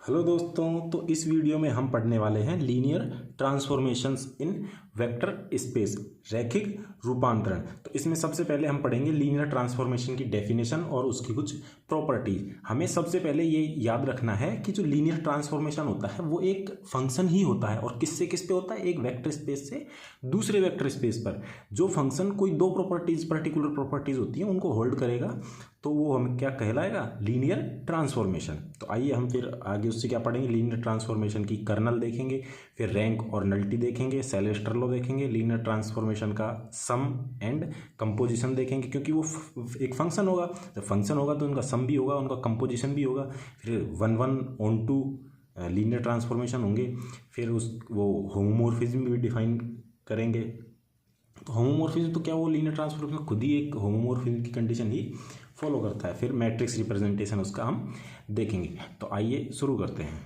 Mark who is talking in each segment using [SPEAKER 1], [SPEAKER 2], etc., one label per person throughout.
[SPEAKER 1] Hello दोस्तों, तो इस वीडियो में हम पढ़ने वाले हैं लीनियर ट्रांसफॉर्मेशंस इन वेक्टर स्पेस, रैखिक रूपांतरण। तो इसमें सबसे पहले हम पढ़ेंगे लीनियर ट्रांसफॉर्मेशन की डेफिनेशन और उसकी कुछ प्रॉपर्टीज। हमें सबसे पहले ये याद रखना है कि जो लीनियर ट्रांसफॉर्मेशन होता है वो एक फंक्शन ही होता है, और किससे किस पे होता है, एक वेक्टर स्पेस से दूसरे वेक्टर स्पेस पर। जो फंक्शन कोई दो प्रॉपर्टीज, पर्टिकुलर प्रॉपर्टीज होती हैं, उनको होल्ड करेगा, तो वो हमें क्या कहलाएगा, लीनियर ट्रांसफॉर्मेशन। तो आइए हम फिर आगे उससे क्या पढ़ेंगे, लीनियर ट्रांसफॉर्मेशन की कर्नल देखेंगे, फिर रैंक और नल्टी देखेंगे, सेलेस्टर लॉ देखेंगे, लीनियर ट्रांसफॉर्मेशन का सम एंड कंपोजिशन देखेंगे, क्योंकि वो एक फंक्शन होगा। जब फंक्शन होगा तो उनका सम भी होगा, उनका कंपोजिशन भी होगा। फिर 1/1 लीनियर ट्रांसफॉर्मेशन होंगे। फिर वो होमोमॉर्फिज्म भी डिफाइन करेंगे। तो होमोमॉर्फिज्म तो क्या, वो लीनियर ट्रांसफॉर्मेशन खुद ही एक होमोमॉर्फिज्म की कंडीशन ही फॉलो करता है। फिर मैट्रिक्स रिप्रेजेंटेशन उसका हम देखेंगे। तो आइए शुरू करते हैं।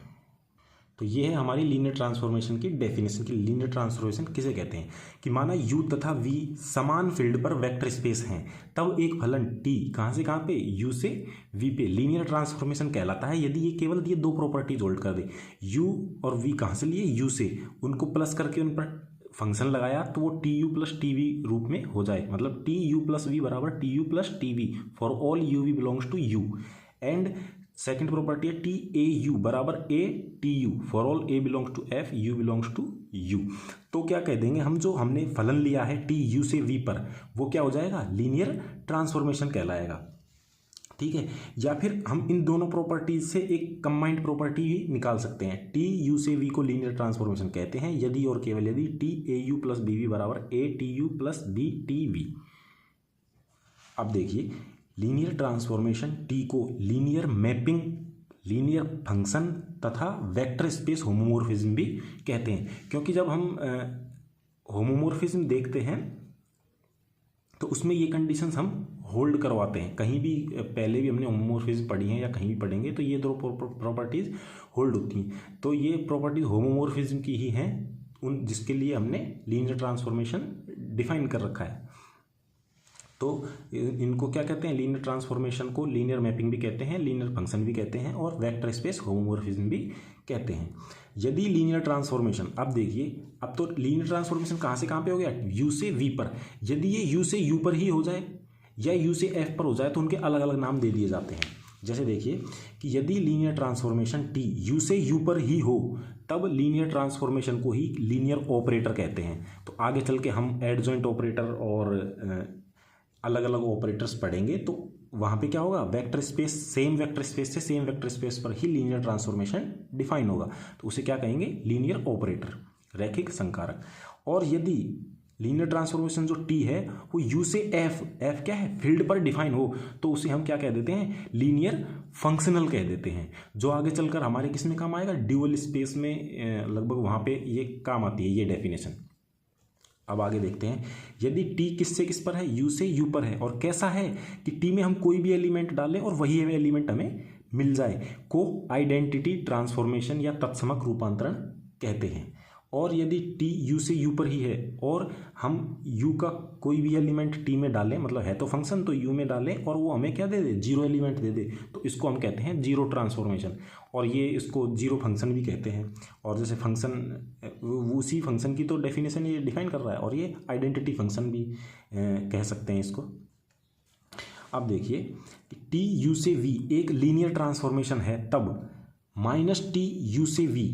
[SPEAKER 1] तो ये है हमारी लीनियर ट्रांसफॉर्मेशन की डेफिनेशन की लीनियर ट्रांसफॉर्मेशन किसे कहते हैं, कि माना u तथा v समान फील्ड पर वेक्टर स्पेस हैं, तब एक फलन t कहाँ से कहाँ पे, u से v पे लीनियर ट्रांसफॉर्मेशन कहलाता है। यदि ये केवल ये दो प्रॉपर्टीज होल्ड कर दे, u और v कहाँ से लिए, u से, उनको प्लस करके उन पर फंक्शन लगाया, तो वो T U plus T V रूप में हो जाए। मतलब टी यू प्लस वी बराबर T U plus T V for all U V belongs to U. And second property है टी ए यू बराबर A T U for all A belongs to F, U belongs to U. तो क्या कह देंगे हम, जो हमने फलन लिया है टी यू से वी पर, वो क्या हो जाएगा, लीनियर ट्रांसफॉर्मेशन कहलाएगा। ठीक है। या फिर हम इन दोनों प्रॉपर्टीज से एक कंबाइंड प्रॉपर्टी भी निकाल सकते हैं। टी यू से वी को लीनियर ट्रांसफॉर्मेशन कहते हैं यदि और केवल यदि T A U plus B V बराबर A T U plus B T V. अब देखिए, लीनियर ट्रांसफॉर्मेशन टी को लीनियर मैपिंग, लीनियर फंक्शन तथा वेक्टर स्पेस होमोमॉर्फिज्म भी कहते हैं। क्योंकि जब हम होमोमॉर्फिज्म देखते हैं तो उसमें ये कंडीशंस हम होल्ड करवाते हैं। कहीं भी पहले भी हमने होमोमॉर्फिज्म पढ़ी हैं या कहीं भी पढ़ेंगे तो ये दो प्रॉपर्टीज होल्ड होती हैं। तो ये प्रॉपर्टीज होमोमॉर्फिज्म की ही हैं, उन जिसके लिए हमने लीनियर ट्रांसफॉर्मेशन डिफाइन कर रखा है। तो इनको क्या कहते हैं, लीनियर ट्रांसफॉर्मेशन को लीनियर मैपिंग भी कहते हैं, लीनियर फंक्शन भी कहते हैं, और वेक्टर स्पेस होमोमॉर्फिज्म भी कहते हैं। यदि लीनियर ट्रांसफॉर्मेशन, अब देखिए, अब तो लीनियर ट्रांसफॉर्मेशन कहाँ से कहाँ पे हो गया, u से v पर। यदि ये u से u पर ही हो जाए या u से f पर हो जाए तो उनके अलग अलग नाम दे दिए जाते हैं। जैसे देखिए कि यदि लीनियर ट्रांसफॉर्मेशन t u से u पर ही हो, तब लीनियर ट्रांसफॉर्मेशन को ही लीनियर ऑपरेटर कहते हैं। तो आगे चल के हम एडजॉइंट ऑपरेटर और अलग अलग ऑपरेटर्स पढ़ेंगे, तो वहाँ पे क्या होगा, vector space, same vector space से सेम वेक्टर स्पेस पर ही लीनियर ट्रांसफॉर्मेशन डिफाइन होगा। तो उसे क्या कहेंगे, लीनियर ऑपरेटर, रैखिक संकारक। और यदि लीनियर ट्रांसफॉर्मेशन जो टी है वो यू से एफ, एफ क्या है, फील्ड पर डिफाइन हो, तो उसे हम क्या कह देते हैं, लीनियर फंक्शनल कह देते हैं। जो आगे चलकर हमारे किस में काम आएगा, ड्यूअल स्पेस में लगभग वहाँ पे ये काम आती है ये डेफिनेशन। अब आगे देखते हैं, यदि t किससे किस पर है, u से u पर है, और कैसा है कि t में हम कोई भी एलिमेंट डालें और वही एलिमेंट हमें मिल जाए, को आइडेंटिटी ट्रांसफॉर्मेशन या तत्समक रूपांतरण कहते हैं। और यदि t u से u पर ही है और हम u का कोई भी एलिमेंट t में डालें, मतलब है तो फंक्शन, तो u में डालें और वो हमें क्या दे दे, जीरो एलिमेंट दे दे, तो इसको हम कहते हैं जीरो ट्रांसफॉर्मेशन। और ये इसको जीरो फंक्शन भी कहते हैं। और जैसे फंक्शन, उसी फंक्शन की तो डेफिनेशन ये डिफाइन कर रहा है, और ये आइडेंटिटी फंक्शन भी कह सकते हैं इसको। अब देखिए, टी यू से वी एक लीनियर ट्रांसफॉर्मेशन है तब माइनस टी यू से वी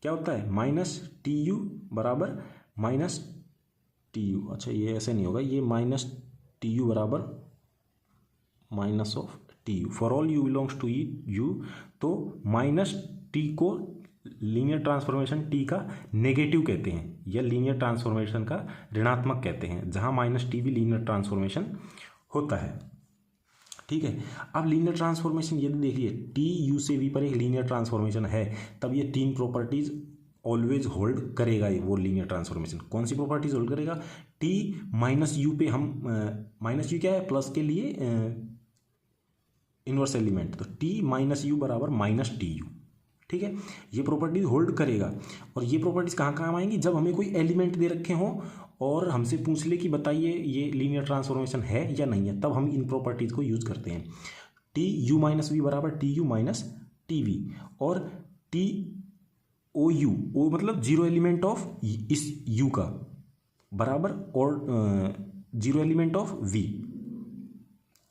[SPEAKER 1] क्या होता है, माइनस टी यू बराबर माइनस टी यू। अच्छा, ये ऐसे नहीं होगा, ये माइनस टी यू बराबर minus of T U for all U belongs to U. तो माइनस टी को लीनियर ट्रांसफॉर्मेशन टी का नेगेटिव कहते हैं, या लीनियर ट्रांसफॉर्मेशन का ऋणात्मक कहते हैं, जहां माइनस टी भी लीनियर ट्रांसफॉर्मेशन होता है। ठीक है। अब लीनियर ट्रांसफॉर्मेशन यदि देखिए टी यू से वी पर एक लीनियर ट्रांसफॉर्मेशन है, तब ये तीन प्रॉपर्टीज ऑलवेज होल्ड करेगा। ये वो लीनियर ट्रांसफॉर्मेशन कौन सी प्रॉपर्टीज होल्ड करेगा, टी माइनस यू पे हम माइनस यू क्या है, प्लस के लिए इनवर्स एलिमेंट, तो टी माइनस यू बराबर माइनस टी यू। ठीक है, ये प्रॉपर्टीज होल्ड करेगा। और ये प्रॉपर्टीज कहाँ कहाँ आएंगी, जब हमें कोई एलिमेंट दे रखे हों और हमसे पूछ ले कि बताइए ये लीनियर ट्रांसफॉर्मेशन है या नहीं है, तब हम इन प्रॉपर्टीज को यूज करते हैं। टी यू माइनस वी बराबर T you minus T V, और टी ओ यू, ओ मतलब जीरो एलिमेंट ऑफ इस यू का बराबर और जीरो एलिमेंट ऑफ वी,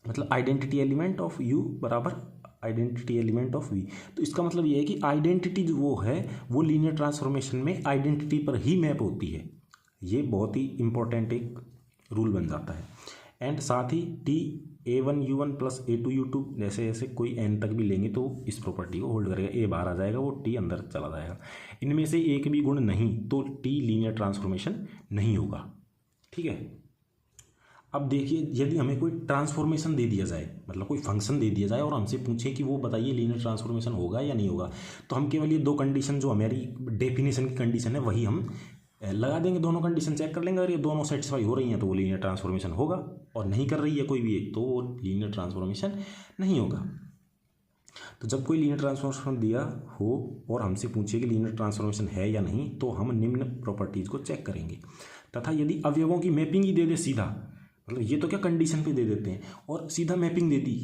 [SPEAKER 1] मतलब आइडेंटिटी एलिमेंट ऑफ यू बराबर आइडेंटिटी एलिमेंट ऑफ वी। तो इसका मतलब ये है कि आइडेंटिटी जो वो है वो लीनियर ट्रांसफॉर्मेशन में आइडेंटिटी पर ही मैप होती है। ये बहुत ही इंपॉर्टेंट एक रूल बन जाता है। एंड साथ ही टी A1U1 प्लस A2U2 जैसे जैसे कोई n तक भी लेंगे तो इस प्रॉपर्टी को होल्ड करेगा, ए बाहर आ जाएगा, वो टी अंदर चला जाएगा। इनमें से एक भी गुण नहीं तो टी लीनियर ट्रांसफॉर्मेशन नहीं होगा। ठीक है। अब देखिए, यदि हमें कोई ट्रांसफॉर्मेशन दे दिया जाए, मतलब कोई फंक्शन दे दिया जाए और हमसे पूछे कि वो बताइए लीनियर ट्रांसफॉर्मेशन होगा या नहीं होगा, तो हम केवल ये दो कंडीशन जो हमारी डेफिनेशन की कंडीशन है वही हम लगा देंगे, दोनों कंडीशन चेक कर लेंगे। अगर ये दोनों सेटिस्फाई हो रही हैं तो वो लीनियर ट्रांसफॉर्मेशन होगा, और नहीं कर रही है कोई भी एक तो वो लीनियर ट्रांसफॉर्मेशन नहीं होगा। तो जब कोई लीनियर ट्रांसफॉर्मेशन दिया हो और हमसे पूछे कि लीनियर ट्रांसफॉर्मेशन है या नहीं, तो हम निम्न प्रॉपर्टीज को चेक करेंगे। तथा यदि अवयवों की मैपिंग ही दे दे सीधा, मतलब ये तो क्या कंडीशन पे दे देते हैं, और सीधा मैपिंग दे दी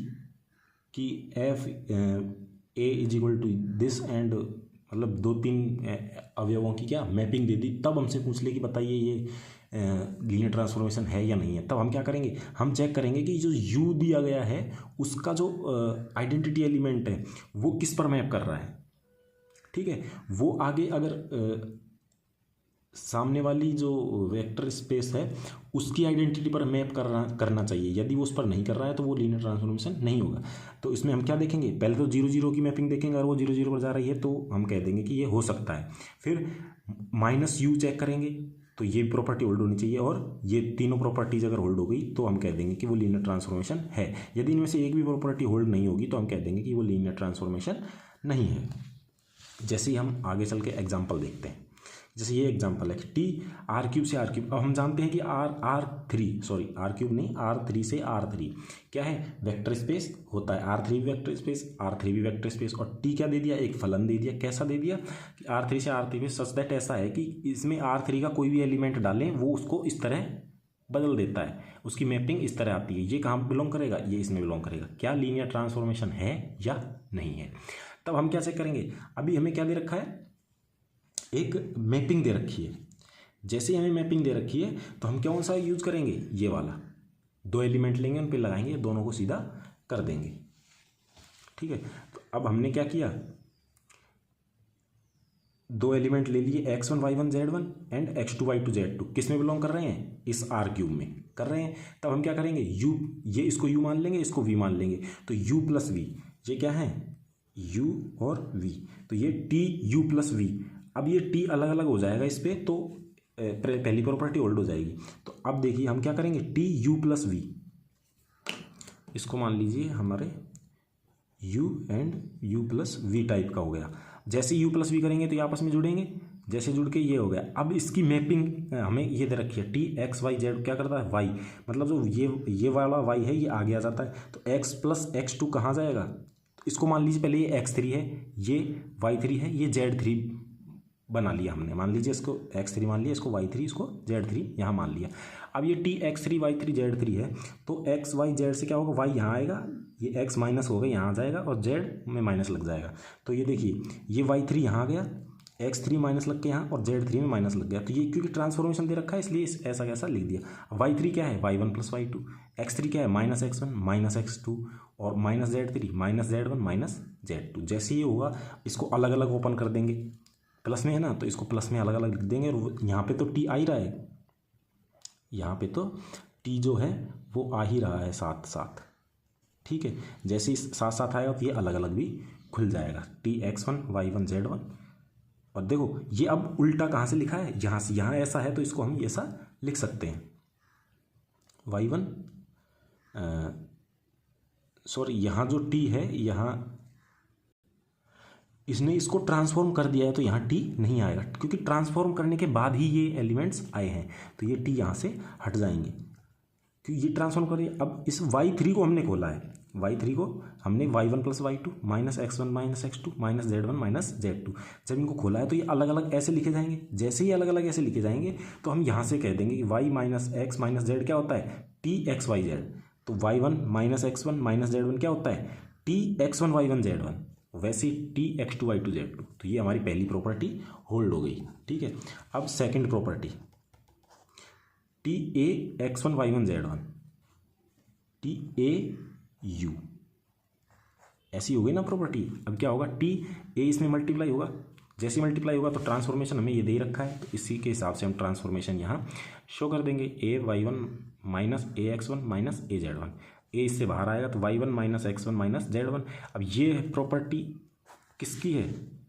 [SPEAKER 1] कि F A is equal to this and मतलब दो तीन अवयवों की क्या मैपिंग दे दी, तब हमसे पूछ ले कि बताइए ये लीनियर ट्रांसफॉर्मेशन है या नहीं है, तब हम क्या करेंगे, हम चेक करेंगे कि जो यू दिया गया है उसका जो आइडेंटिटी एलिमेंट है वो किस पर मैप कर रहा है। ठीक है, वो आगे अगर सामने वाली जो वेक्टर स्पेस है उसकी आइडेंटिटी पर मैप करना चाहिए। यदि वो उस पर नहीं कर रहा है तो वो लीनियर ट्रांसफॉर्मेशन नहीं होगा। तो इसमें हम क्या देखेंगे, पहले तो 0 0 की मैपिंग देखेंगे, अगर वो 0 0 पर जा रही है तो हम कह देंगे कि ये हो सकता है। फिर माइनस यू चेक करेंगे तो ये प्रॉपर्टी होल्ड होनी चाहिए, और ये तीनों प्रॉपर्टीज अगर होल्ड हो गई तो हम कह देंगे कि वो लीनियर ट्रांसफॉर्मेशन है। यदि इनमें से एक भी प्रॉपर्टी होल्ड नहीं होगी तो हम कह देंगे कि वो लीनियर ट्रांसफॉर्मेशन नहीं है। जैसे ही हम आगे चल के एग्जाम्पल देखते हैं, जैसे ये एग्जांपल है कि टी आर क्यूब से आर क्यूब। अब हम जानते हैं कि आर क्यूब नहीं, R3 से R3 क्या है, वेक्टर स्पेस होता है। R3 भी वेक्टर स्पेस, R3 भी वेक्टर स्पेस, और टी क्या दे दिया, एक फलन दे दिया। कैसा दे दिया कि R3 से R3 में सच दैट ऐसा है कि इसमें R3 का कोई भी एलिमेंट डालें वो उसको इस तरह बदल देता है, उसकी मैपिंग इस तरह आती है। ये कहाँ बिलोंग करेगा, ये इसमें बिलोंग करेगा। क्या लीनियर ट्रांसफॉर्मेशन है या नहीं है। तब हम क्या चेक करेंगे, अभी हमें क्या दे रखा है, एक मैपिंग दे रखी है। जैसे हमें मैपिंग दे रखी है तो हम कौन सा यूज करेंगे, ये वाला, दो एलिमेंट लेंगे उन पे लगाएंगे, दोनों को सीधा कर देंगे। ठीक है, तो अब हमने क्या किया, दो एलिमेंट ले लिए x1 y1 z1 and x2 y2 z2, किस में बिलोंग कर रहे हैं, इस R क्यूब में कर रहे हैं। तब हम क्या करेंगे, u, ये इसको u मान लेंगे, इसको v मान लेंगे, तो u प्लस v, ये क्या है u और v, तो ये t u प्लस v। अब ये टी अलग अलग हो जाएगा इस पर, तो पहली प्रॉपर्टी होल्ड हो जाएगी। तो अब देखिए हम क्या करेंगे, टी यू प्लस वी, इसको मान लीजिए हमारे U and U plus V type का हो गया। जैसे यू प्लस वी करेंगे तो ये आपस में जुड़ेंगे, जैसे जुड़ के ये हो गया। अब इसकी मैपिंग हमें ये दे रखी है, टी एक्स वाई जेड क्या करता है, वाई, मतलब जो ये वाला वाई है ये आगे आ जाता है, तो एक्स प्लस x2 कहाँ जाएगा, तो इसको मान लीजिए पहले ये x3 है, ये y3 है, ये z3 बना लिया हमने, मान लीजिए इसको x3 मान लिया, इसको y3, इसको z3 यहाँ मान लिया। अब ये t x3 y3 z3 है, तो x y z से क्या होगा, y यहाँ आएगा, ये x माइनस होगा यहाँ आ जाएगा, और z में माइनस लग जाएगा। तो ये देखिए ये y3 यहाँ आ गया, x3 माइनस लग के यहाँ, और z3 में माइनस लग गया। तो ये क्योंकि ट्रांसफॉर्मेशन दे रखा है इसलिए ऐसा कैसा लिख दिया। y3 क्या है, y1 प्लस y2, x3 क्या है, माइनस x1 माइनस x2, और minus z3 minus z1 minus z2। जैसे ये होगा इसको अलग अलग ओपन कर देंगे, प्लस में है ना, तो इसको प्लस में अलग अलग लिख देंगे। और यहाँ पे तो टी आ ही रहा है, यहाँ पे तो टी जो है वो आ ही रहा है साथ साथ। ठीक है, जैसे इस साथ साथ आएगा तो ये अलग अलग भी खुल जाएगा, टी x1 y1 z1। और देखो ये अब उल्टा कहाँ से लिखा है, यहाँ से, यहाँ ऐसा है तो इसको हम ऐसा लिख सकते हैं, y1 सॉरी यहाँ जो टी है, यहाँ इसने इसको ट्रांसफॉर्म कर दिया है तो यहाँ टी नहीं आएगा, क्योंकि ट्रांसफॉर्म करने के बाद ही ये एलिमेंट्स आए हैं, तो ये टी यहाँ से हट जाएंगे क्योंकि ये ट्रांसफॉर्म करिए। अब इस y3 को हमने खोला है, y3 को हमने y1 plus y2 minus x1 minus x2 minus z1 minus z2, जब इनको खोला है तो ये अलग अलग ऐसे लिखे जाएंगे। जैसे ही अलग अलग ऐसे लिखे जाएंगे तो हम यहाँ से कह देंगे कि y minus x minus z क्या होता है, टी एक्स वाई जेड। तो y1 minus x1 minus z1 क्या होता है, टी x1 y1 z1। वैसे Tx2y2z2, तो ये हमारी पहली प्रॉपर्टी होल्ड हो गई। ठीक है, अब सेकंड प्रॉपर्टी Tax1y1z1 Tau, ऐसी हो गई ना प्रॉपर्टी। अब क्या होगा, टी ए इसमें मल्टीप्लाई होगा, जैसे मल्टीप्लाई होगा तो ट्रांसफॉर्मेशन हमें ये दे रखा है, तो इसी के हिसाब से हम ट्रांसफॉर्मेशन यहाँ शो कर देंगे। ay1 minus ax1 minus az1, ए इससे बाहर आएगा तो y1 minus x1 minus z1। अब ये प्रॉपर्टी किसकी है,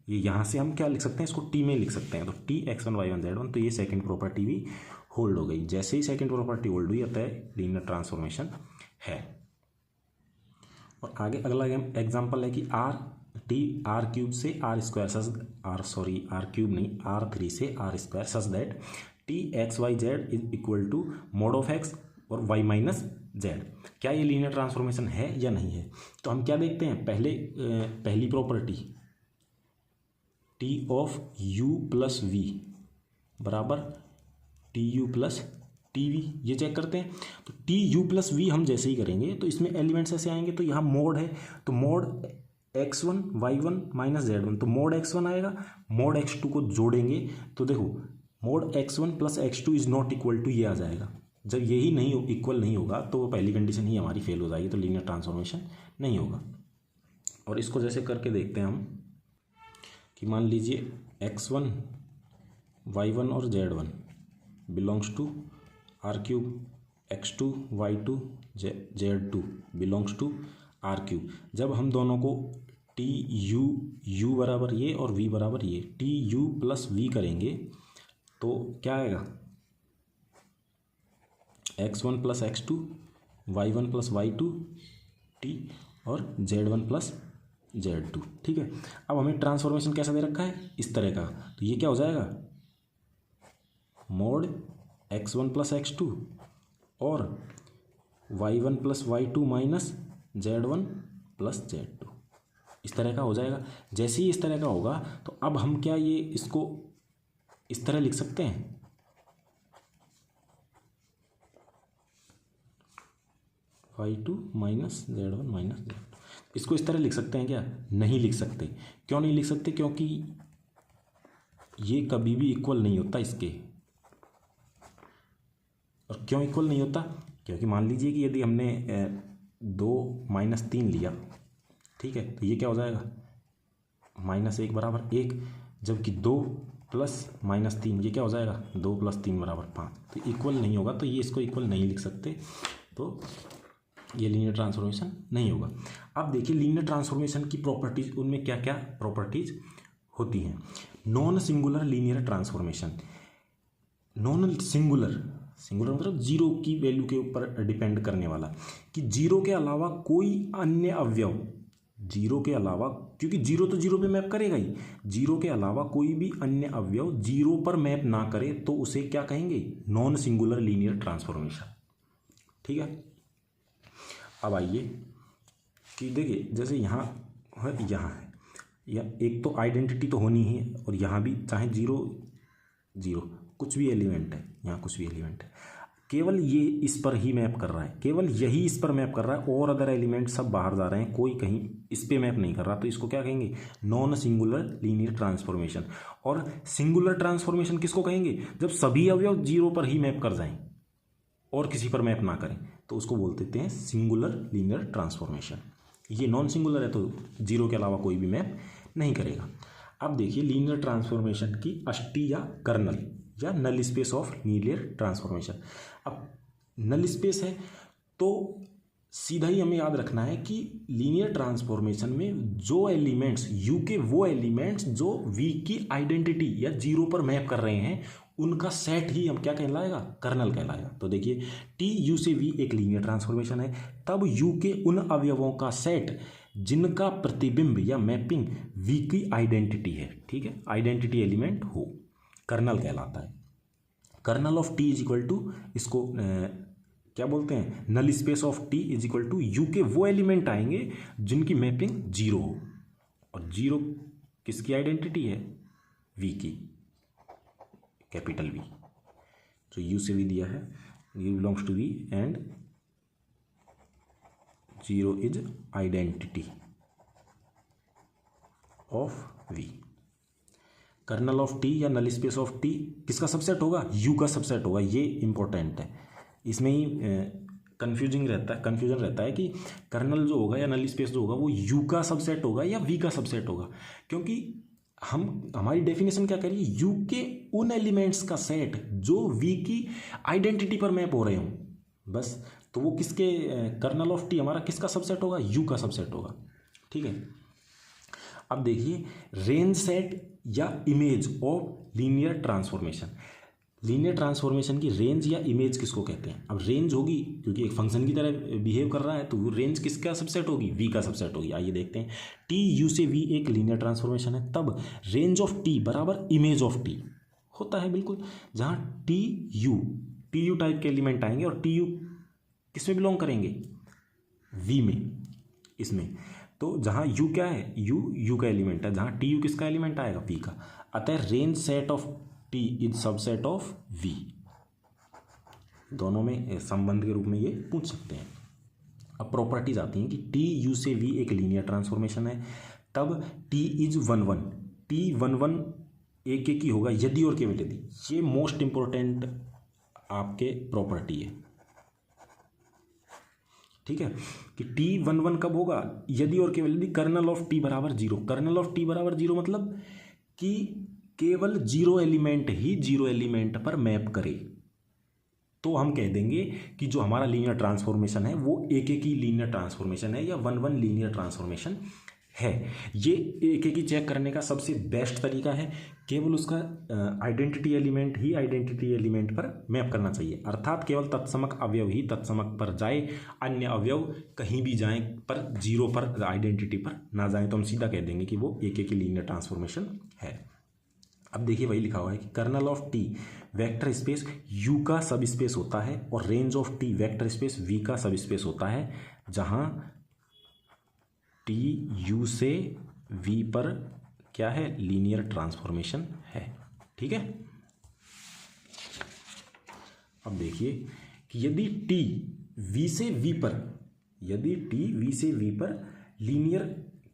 [SPEAKER 1] ये यहाँ से हम क्या लिख सकते हैं, इसको टी में लिख सकते हैं, तो Tx1y1z1, तो ये सेकेंड प्रॉपर्टी भी होल्ड हो गई। जैसे ही सेकेंड प्रॉपर्टी होल्ड हुई अतः लीनियर ट्रांसफॉर्मेशन है। और आगे अगला एग्जाम्पल है कि आर क्यूब से आर स्क्वायर आर क्यूब नहीं R3 से R square such that Txyz is equal to mod of X और y माइनस जेड। क्या ये लीनियर ट्रांसफॉर्मेशन है या नहीं है, तो हम क्या देखते हैं, पहली property T of u plus V बराबर TU प्लस TV, ये चेक करते हैं। तो TU प्लस वी हम जैसे ही करेंगे तो इसमें एलिमेंट्स ऐसे आएंगे, तो यहाँ मोड है तो mode x1 y1 minus z1, तो मोड x1 आएगा, मोड x2 को जोड़ेंगे तो देखो mod x1 plus x2 is not equal to, ये आ जाएगा। जब यही नहीं इक्वल नहीं होगा तो वो पहली कंडीशन ही हमारी फेल हो जाएगी, तो लीनियर ट्रांसफॉर्मेशन नहीं होगा। और इसको जैसे करके देखते हैं हम कि मान लीजिए x1 y1 और z1 belongs to R cube, x2 y2 z2 belongs to R cube. जब हम दोनों को TU बराबर ये और V बराबर ये TU प्लस V करेंगे तो क्या आएगा, x1 plus x2 y1 plus y2 T और z1 प्लस z2। ठीक है, अब हमें ट्रांसफॉर्मेशन कैसा दे रखा है, इस तरह का, तो ये क्या हो जाएगा, मोड x1 प्लस x2 और y1 plus y2 minus z1 plus z2, इस तरह का हो जाएगा। जैसे ही इस तरह का होगा तो अब हम क्या ये इसको इस तरह लिख सकते हैं, y2 minus z1 minus z2, इसको इस तरह लिख सकते हैं क्या, नहीं लिख सकते। क्यों नहीं लिख सकते, क्योंकि ये कभी भी इक्वल नहीं होता इसके। और क्यों इक्वल नहीं होता, क्योंकि मान लीजिए कि यदि हमने 2 माइनस 3 लिया, ठीक है, तो ये क्या हो जाएगा, -1 बराबर 1, जबकि 2 प्लस -3 ये क्या हो जाएगा, 2 प्लस 3 बराबर 5, तो इक्वल नहीं होगा, तो ये इसको इक्वल नहीं लिख सकते, तो ये लीनियर ट्रांसफॉर्मेशन नहीं होगा। अब देखिए लीनियर ट्रांसफॉर्मेशन की प्रॉपर्टीज, उनमें क्या क्या प्रॉपर्टीज होती हैं। Non singular linear transformation, non singular मतलब जीरो की वैल्यू के ऊपर डिपेंड करने वाला, कि जीरो के अलावा कोई अन्य अवयव, जीरो के अलावा, क्योंकि जीरो तो जीरो पे मैप करेगा ही, जीरो के अलावा कोई भी अन्य अवयव जीरो पर मैप ना करे तो उसे क्या कहेंगे, नॉन सिंगुलर लीनियर ट्रांसफॉर्मेशन। ठीक है, अब आइए कि देखिए जैसे यहाँ है, या एक तो आइडेंटिटी तो होनी ही है, और यहाँ भी चाहे जीरो कुछ भी एलिमेंट है, यहाँ कुछ भी एलिमेंट है, केवल ये इस पर ही मैप कर रहा है, केवल यही इस पर मैप कर रहा है, और अदर एलिमेंट सब बाहर जा रहे हैं, कोई कहीं इस पे मैप नहीं कर रहा, तो इसको क्या कहेंगे, नॉन सिंगुलर लीनियर ट्रांसफॉर्मेशन। और सिंगुलर ट्रांसफॉर्मेशन किसको कहेंगे, जब सभी अवयव जीरो पर ही मैप कर जाएं और किसी पर मैप ना करें, तो उसको बोल देते हैं सिंगुलर लीनियर ट्रांसफॉर्मेशन। ये नॉन सिंगुलर है तो जीरो के अलावा कोई भी मैप नहीं करेगा। अब देखिए लीनियर ट्रांसफॉर्मेशन की अष्टी या कर्नल या null space of linear transformation. अब नल स्पेस है तो सीधा ही हमें याद रखना है कि लीनियर ट्रांसफॉर्मेशन में जो एलिमेंट्स यू के, वो एलिमेंट्स जो वी की आइडेंटिटी या जीरो पर मैप कर रहे हैं, उनका सेट ही हम क्या कहलाएगा, कर्नल कहलाएगा। तो देखिए टी यू से वी एक लीनियर ट्रांसफॉर्मेशन है, तब यू के उन अवयवों का सेट जिनका प्रतिबिंब या मैपिंग वी की आइडेंटिटी है, ठीक है, आइडेंटिटी एलिमेंट हो, कर्नल कहलाता है। Kernel of T is equal to, इसको क्या बोलते हैं, null space of T is equal to U के वो एलिमेंट आएंगे जिनकी मैपिंग जीरो हो, और जीरो किसकी आइडेंटिटी है, वी की, कैपिटल वी। तो यू से वी दिया है, U belongs to V and zero is identity, of V. Kernel of T या नल स्पेस ऑफ टी किसका सबसेट होगा? यू का सबसेट होगा। ये इंपॉर्टेंट है, इसमें ही कन्फ्यूजन रहता है कि कर्नल जो होगा या नल स्पेस जो होगा वो यू का सबसेट होगा या वी का सबसेट होगा, क्योंकि हमारी डेफिनेशन क्या करिए, यू के उन एलिमेंट्स का सेट जो वी की आइडेंटिटी पर मैप हो रहे हों, बस। तो वो किसके, कर्नल ऑफ टी हमारा किसका सबसेट होगा? यू का सबसेट होगा। ठीक है, अब देखिए रेंज सेट या image of linear transformation. Linear transformation की रेंज या इमेज किसको कहते हैं? अब रेंज होगी क्योंकि एक फंक्शन की तरह बिहेव कर रहा है, तो रेंज किसका सबसेट होगी? वी का सबसेट होगी। आइए देखते हैं, टी यू से वी एक लीनियर ट्रांसफॉर्मेशन है, तब रेंज ऑफ टी बराबर इमेज ऑफ टी होता है, बिल्कुल। जहाँ टी यू टाइप के एलिमेंट आएंगे और टी यू किस में बिलोंग करेंगे? वी में, इसमें। तो जहाँ यू क्या है? यू का एलिमेंट है, जहाँ टी यू किसका एलिमेंट आएगा? वी का। अतः range set of T is subset of V. दोनों में संबंध के रूप में ये पूछ सकते हैं। अब प्रॉपर्टीज आती हैं कि टी यू से वी एक लीनियर ट्रांसफॉर्मेशन है, तब टी इज 1 टी 1 एक ही होगा यदि और केवल यदि। ये मोस्ट इंपॉर्टेंट आपके प्रॉपर्टी है, ठीक है, कि टी 1 कब होगा? यदि और केवल यदि कर्नल ऑफ टी बराबर 0। कर्नल ऑफ टी बराबर 0 मतलब कि केवल 0 एलिमेंट ही 0 एलिमेंट पर मैप करे, तो हम कह देंगे कि जो हमारा लीनियर ट्रांसफॉर्मेशन है वो एक ही लीनियर ट्रांसफॉर्मेशन है या 1 लीनियर ट्रांसफॉर्मेशन है। ये एक ही चेक करने का सबसे बेस्ट तरीका है, केवल उसका आइडेंटिटी एलिमेंट ही आइडेंटिटी एलिमेंट पर मैप करना चाहिए, अर्थात केवल तत्समक अवयव ही तत्समक पर जाए, अन्य अवयव कहीं भी जाएं पर 0 पर आइडेंटिटी पर ना जाएं, तो हम सीधा कह देंगे कि वो एक ही लीनियर ट्रांसफॉर्मेशन है। अब देखिए वही लिखा हुआ है कि kernel of T vector space U का सब स्पेस होता है और range of T vector space V का सब स्पेस होता है, जहां टी यू से वी पर क्या है? लीनियर ट्रांसफॉर्मेशन है। ठीक है, अब देखिए कि यदि टी वी से वी पर लीनियर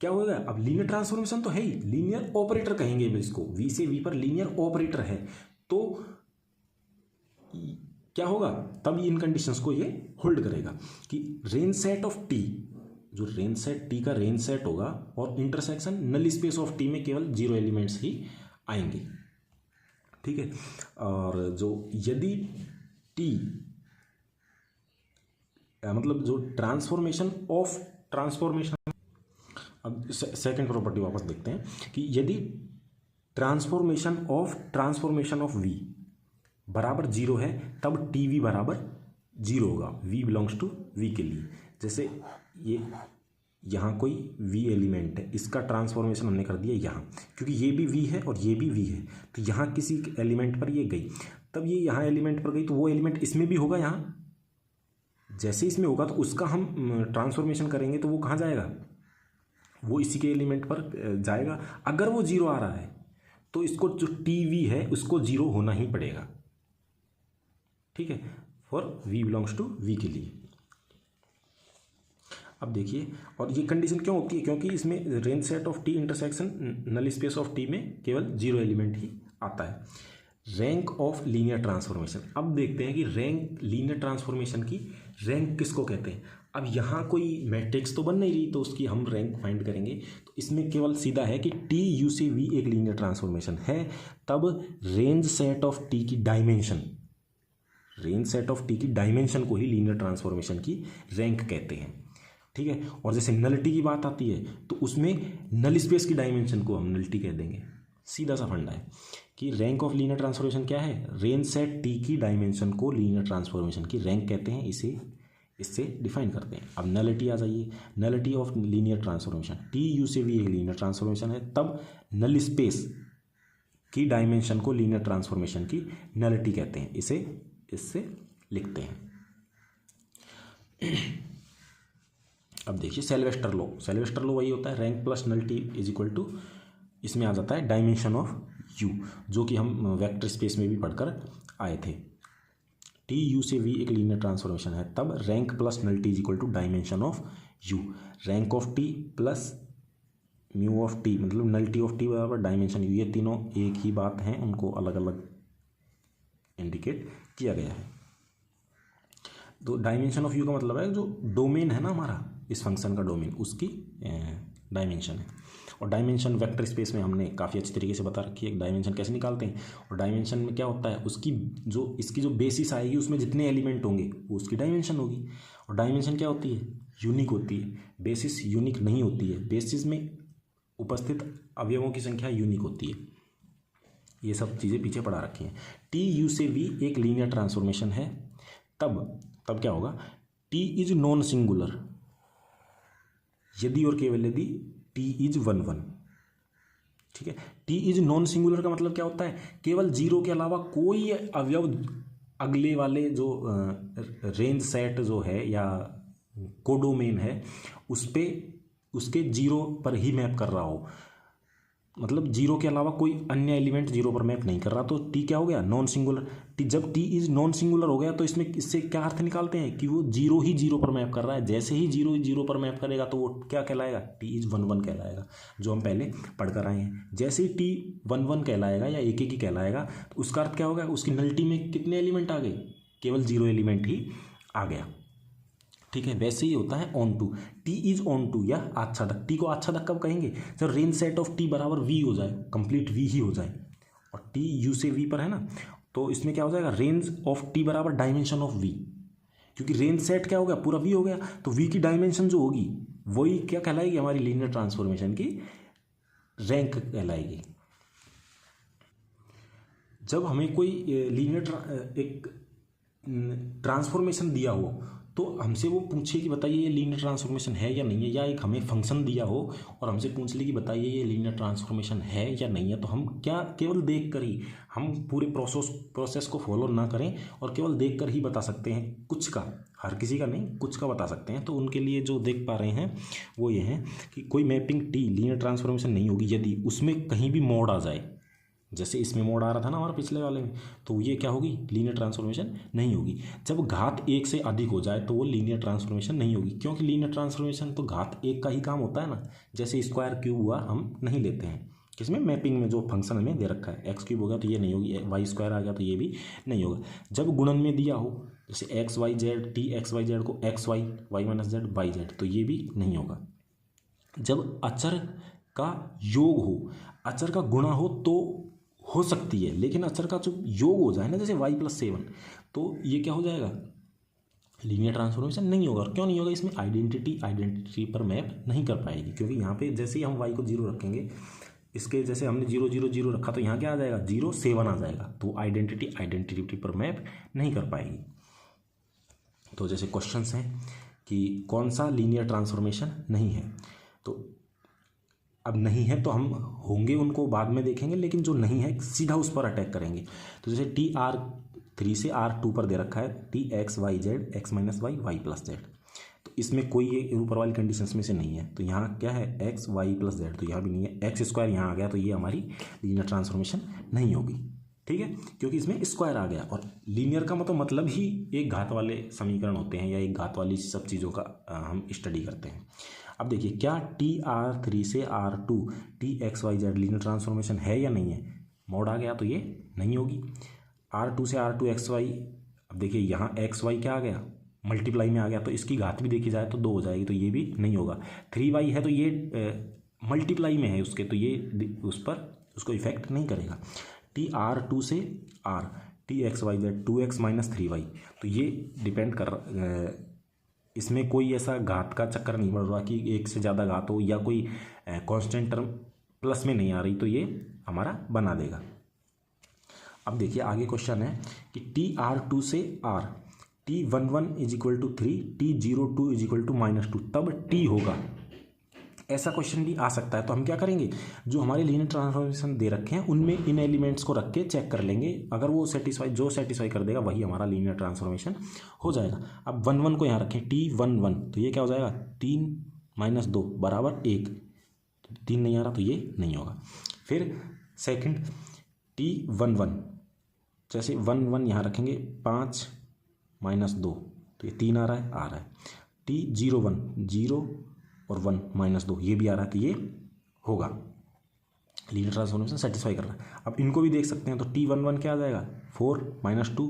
[SPEAKER 1] क्या होगा? अब लीनियर ट्रांसफॉर्मेशन तो है ही, लीनियर ऑपरेटर कहेंगे इसको, वी से वी पर लीनियर ऑपरेटर है, तो क्या होगा? तब इन कंडीशंस को ये होल्ड करेगा कि रेंज सेट ऑफ टी, जो रेंज सेट टी का रेंज सेट होगा और intersection null space of T में केवल 0 एलिमेंट्स ही आएंगे। ठीक है, और जो यदि टी मतलब जो ट्रांसफॉर्मेशन, अब सेकंड प्रॉपर्टी वापस देखते हैं कि यदि ट्रांसफॉर्मेशन ऑफ वी बराबर 0 है, तब टी वी बराबर 0 होगा, वी बिलोंग्स टू वी के लिए। जैसे ये यहाँ कोई वी एलिमेंट है, इसका ट्रांसफॉर्मेशन हमने कर दिया यहाँ, क्योंकि ये भी वी है और ये भी वी है, तो यहाँ किसी एलिमेंट पर ये गई, तब ये यहाँ एलिमेंट पर गई, तो वो एलिमेंट इसमें भी होगा। यहाँ जैसे इसमें होगा तो उसका हम ट्रांसफॉर्मेशन करेंगे तो वो कहाँ जाएगा? वो इसी के एलिमेंट पर जाएगा। अगर वो 0 आ रहा है तो इसको जो टी वी है उसको 0 होना ही पड़ेगा। ठीक है, for V belongs to V के लिए। अब देखिए, और ये कंडीशन क्यों होती है? क्योंकि इसमें range set of T intersection null space of T में केवल 0 एलिमेंट ही आता है। Rank of linear transformation. अब देखते हैं कि रैंक लीनियर ट्रांसफॉर्मेशन की रैंक किसको कहते हैं। अब यहाँ कोई मैट्रिक्स तो बन नहीं रही, तो उसकी हम रैंक फाइंड करेंगे। तो इसमें केवल सीधा है कि टी यू से वी एक लीनियर ट्रांसफॉर्मेशन है, तब रेंज सेट ऑफ टी की डायमेंशन, को ही लीनियर ट्रांसफॉर्मेशन की रैंक कहते हैं। ठीक है, और जैसे नलिटी की बात आती है तो उसमें नल स्पेस की डायमेंशन को हम नलिटी कह देंगे। सीधा सा फंडा है कि रैंक ऑफ लीनियर ट्रांसफॉर्मेशन क्या है? रेंज सेट टी की डायमेंशन को लीनियर ट्रांसफॉर्मेशन की रैंक कहते हैं। इससे डिफाइन करते हैं। अब नलिटी आ जाइए, nullity of linear transformation, T U से वी एक लीनियर ट्रांसफॉर्मेशन है, तब नल स्पेस की डायमेंशन को लीनियर ट्रांसफॉर्मेशन की नलिटी कहते हैं। इससे लिखते हैं। अब देखिए सेल्वेस्टर लॉ वही होता है, rank plus nullity is equal to, इसमें आ जाता है डायमेंशन ऑफ यू, जो कि हम वेक्टर स्पेस में भी पढ़कर आए थे। टी यू से वी एक लीनियर ट्रांसफॉर्मेशन है, तब rank plus nullity is equal to dimension of U. Rank of T plus mu of T मतलब नलिटी ऑफ टी बराबर डायमेंशन यू, ये तीनों एक ही बात हैं, उनको अलग अलग इंडिकेट किया गया है। तो डायमेंशन ऑफ यू का मतलब है जो डोमेन है ना हमारा इस फंक्शन का डोमेन, उसकी डायमेंशन है। और डायमेंशन वेक्टर स्पेस में हमने काफ़ी अच्छी तरीके से बता रखी है डायमेंशन कैसे निकालते हैं। और डायमेंशन में क्या होता है, उसकी जो इसकी जो बेसिस आएगी उसमें जितने एलिमेंट होंगे वो उसकी डायमेंशन होगी। और डायमेंशन क्या होती है, यूनिक होती है, बेसिस यूनिक नहीं होती है, बेसिस में उपस्थित अवयवों की संख्या यूनिक होती है। ये सब चीज़ें पीछे पढ़ा रखी हैं। टी यू से वी एक लीनियर ट्रांसफॉर्मेशन है, तब क्या होगा, टी इज नॉन सिंगुलर यदि और केवल यदि टी इज 1 1। ठीक है, टी इज नॉन सिंगुलर का मतलब क्या होता है, केवल जीरो के अलावा कोई अवयव अगले वाले जो रेंज सेट जो है या कोडोमेन है उस पे उसके जीरो पर ही मैप कर रहा हो, मतलब जीरो के अलावा कोई अन्य एलिमेंट जीरो पर मैप नहीं कर रहा, तो टी क्या हो गया, नॉन सिंगुलर। टी जब टी इज नॉन सिंगुलर हो गया तो इसमें इससे क्या अर्थ निकालते हैं कि वो जीरो ही जीरो पर मैप कर रहा है। जैसे ही जीरो जीरो पर मैप करेगा तो वो क्या कहलाएगा, टी इज 1 1 कहलाएगा, जो हम पहले पढ़ कर आए हैं। जैसे ही टी 1 1 कहलाएगा या एक ही कहलाएगा तो उसका अर्थ क्या होगा, उसकी नलिटी में कितने एलिमेंट आ गए, केवल जीरो एलिमेंट ही आ गया। ठीक है, वैसे ही होता है onto, T is onto या आच्छादक। टी को आच्छादक कब कहेंगे, जब रेंज सेट ऑफ टी बराबर वी हो जाए, कंप्लीट वी ही हो जाए। और टी यू से वी पर है ना, तो इसमें क्या हो जाएगा, रेंज ऑफ टी बराबर डायमेंशन ऑफ वी, क्योंकि रेंज सेट क्या हो गया, पूरा वी हो गया, तो वी की डायमेंशन जो होगी वही क्या कहलाएगी, हमारी लीनियर ट्रांसफॉर्मेशन की रैंक कहलाएगी। जब हमें कोई लीनियर एक ट्रांसफॉर्मेशन दिया हो तो हमसे वो पूछे कि बताइए ये लीनियर ट्रांसफॉर्मेशन है या नहीं है, या एक हमें फंक्शन दिया हो और हमसे पूछ ले कि बताइए ये लीनियर ट्रांसफॉर्मेशन है या नहीं है, तो हम क्या केवल देख कर ही, हम पूरे प्रोसेस को फॉलो ना करें और केवल देख कर ही बता सकते हैं, कुछ का, हर किसी का नहीं, कुछ का बता सकते हैं। तो उनके लिए जो देख पा रहे हैं वो ये है कि कोई मैपिंग टी लीनियर ट्रांसफॉर्मेशन नहीं होगी यदि उसमें कहीं भी मोड आ जाए, जैसे इसमें मोड आ रहा था ना हमारे पिछले वाले में, तो ये क्या होगी, लीनियर ट्रांसफॉर्मेशन नहीं होगी। जब घात एक से अधिक हो जाए तो वो लीनियर ट्रांसफॉर्मेशन नहीं होगी, क्योंकि लीनियर ट्रांसफॉर्मेशन तो घात एक का ही काम होता है ना, जैसे स्क्वायर क्यूब हुआ हम नहीं लेते हैं किसमें, मैपिंग में जो फंक्शन हमें दे रखा है। एक्स क्यूब हो गया तो ये नहीं होगी, वाई स्क्वायर आ गया तो ये भी नहीं होगा। जब गुणन में दिया हो जैसे X Y Z, T X Y Z को X Y, Y minus Z Y Z, तो ये भी नहीं होगा। जब अचर का योग हो, अचर का गुणा हो तो हो सकती है, लेकिन अचर का जो योग हो जाए ना, जैसे y+7, तो ये क्या हो जाएगा, लीनियर ट्रांसफॉर्मेशन नहीं होगा। और क्यों नहीं होगा, इसमें आइडेंटिटी पर मैप नहीं कर पाएगी, क्योंकि यहाँ पे जैसे ही हम y को 0 रखेंगे, इसके जैसे हमने 0 0 0 रखा तो यहाँ क्या आ जाएगा, 0 7 आ जाएगा, तो आइडेंटिटी पर मैप नहीं कर पाएगी। तो जैसे क्वेश्चंस हैं कि कौन सा लीनियर ट्रांसफॉर्मेशन नहीं है, तो अब नहीं है तो हम होंगे उनको बाद में देखेंगे, लेकिन जो नहीं है सीधा उस पर अटैक करेंगे। तो जैसे टी R3 से R2 पर दे रखा है T X Y Z X minus Y Y plus Z, तो इसमें कोई ये ऊपर वाली कंडीशंस में से नहीं है, तो यहाँ क्या है एक्स वाई प्लस जेड, तो यहाँ भी नहीं है, एक्स स्क्वायर यहाँ आ गया तो ये हमारी लीनियर ट्रांसफॉर्मेशन नहीं होगी। ठीक है, क्योंकि इसमें स्क्वायर आ गया, और लीनियर का मतलब ही एक घात वाले समीकरण होते हैं या एक घात वाली सब चीज़ों का हम स्टडी करते हैं। अब देखिए, क्या टी R3 से R2 T X Y Z linear transformation है या नहीं है, मोड आ गया तो ये नहीं होगी। R2 से R2 एक्स वाई, अब देखिए यहाँ एक्स वाई क्या आ गया, मल्टीप्लाई में आ गया, तो इसकी घात भी देखी जाए तो 2 हो जाएगी, तो ये भी नहीं होगा। 3y है तो ये मल्टीप्लाई में है उसके, तो ये उस पर उसको इफेक्ट नहीं करेगा। टी R2 से R T X Y Z 2x minus 3y, तो ये डिपेंड कर इसमें कोई ऐसा घात का चक्कर नहीं बढ़ रहा कि एक से ज़्यादा घात हो, या कोई कांस्टेंट टर्म प्लस में नहीं आ रही, तो ये हमारा बना देगा। अब देखिए आगे क्वेश्चन है कि टी R2 से R T11 is equal to 3 T02 is equal to -2, तब T होगा, ऐसा क्वेश्चन भी आ सकता है। तो हम क्या करेंगे, जो हमारे लीनियर ट्रांसफॉर्मेशन दे रखे हैं उनमें इन एलिमेंट्स को रख के चेक कर लेंगे, अगर वो सेटिस्फाई कर देगा वही हमारा लीनियर ट्रांसफॉर्मेशन हो जाएगा। अब 1 1 को यहाँ रखें, T11, तो ये क्या हो जाएगा, 3 - 2 बराबर 1, 3 नहीं आ रहा तो ये नहीं होगा। फिर सेकंड T11, जैसे 1 1 यहाँ रखेंगे, 5 - 2, तो ये 3 आ रहा है। T01 0 और 1 - 2 ये भी आ रहा है, तो ये होगा, लीनियर ट्रांसफॉर्मेशन सेटिस्फाई कर रहा है। अब इनको भी देख सकते हैं, तो T11 क्या आ जाएगा 4 - 2,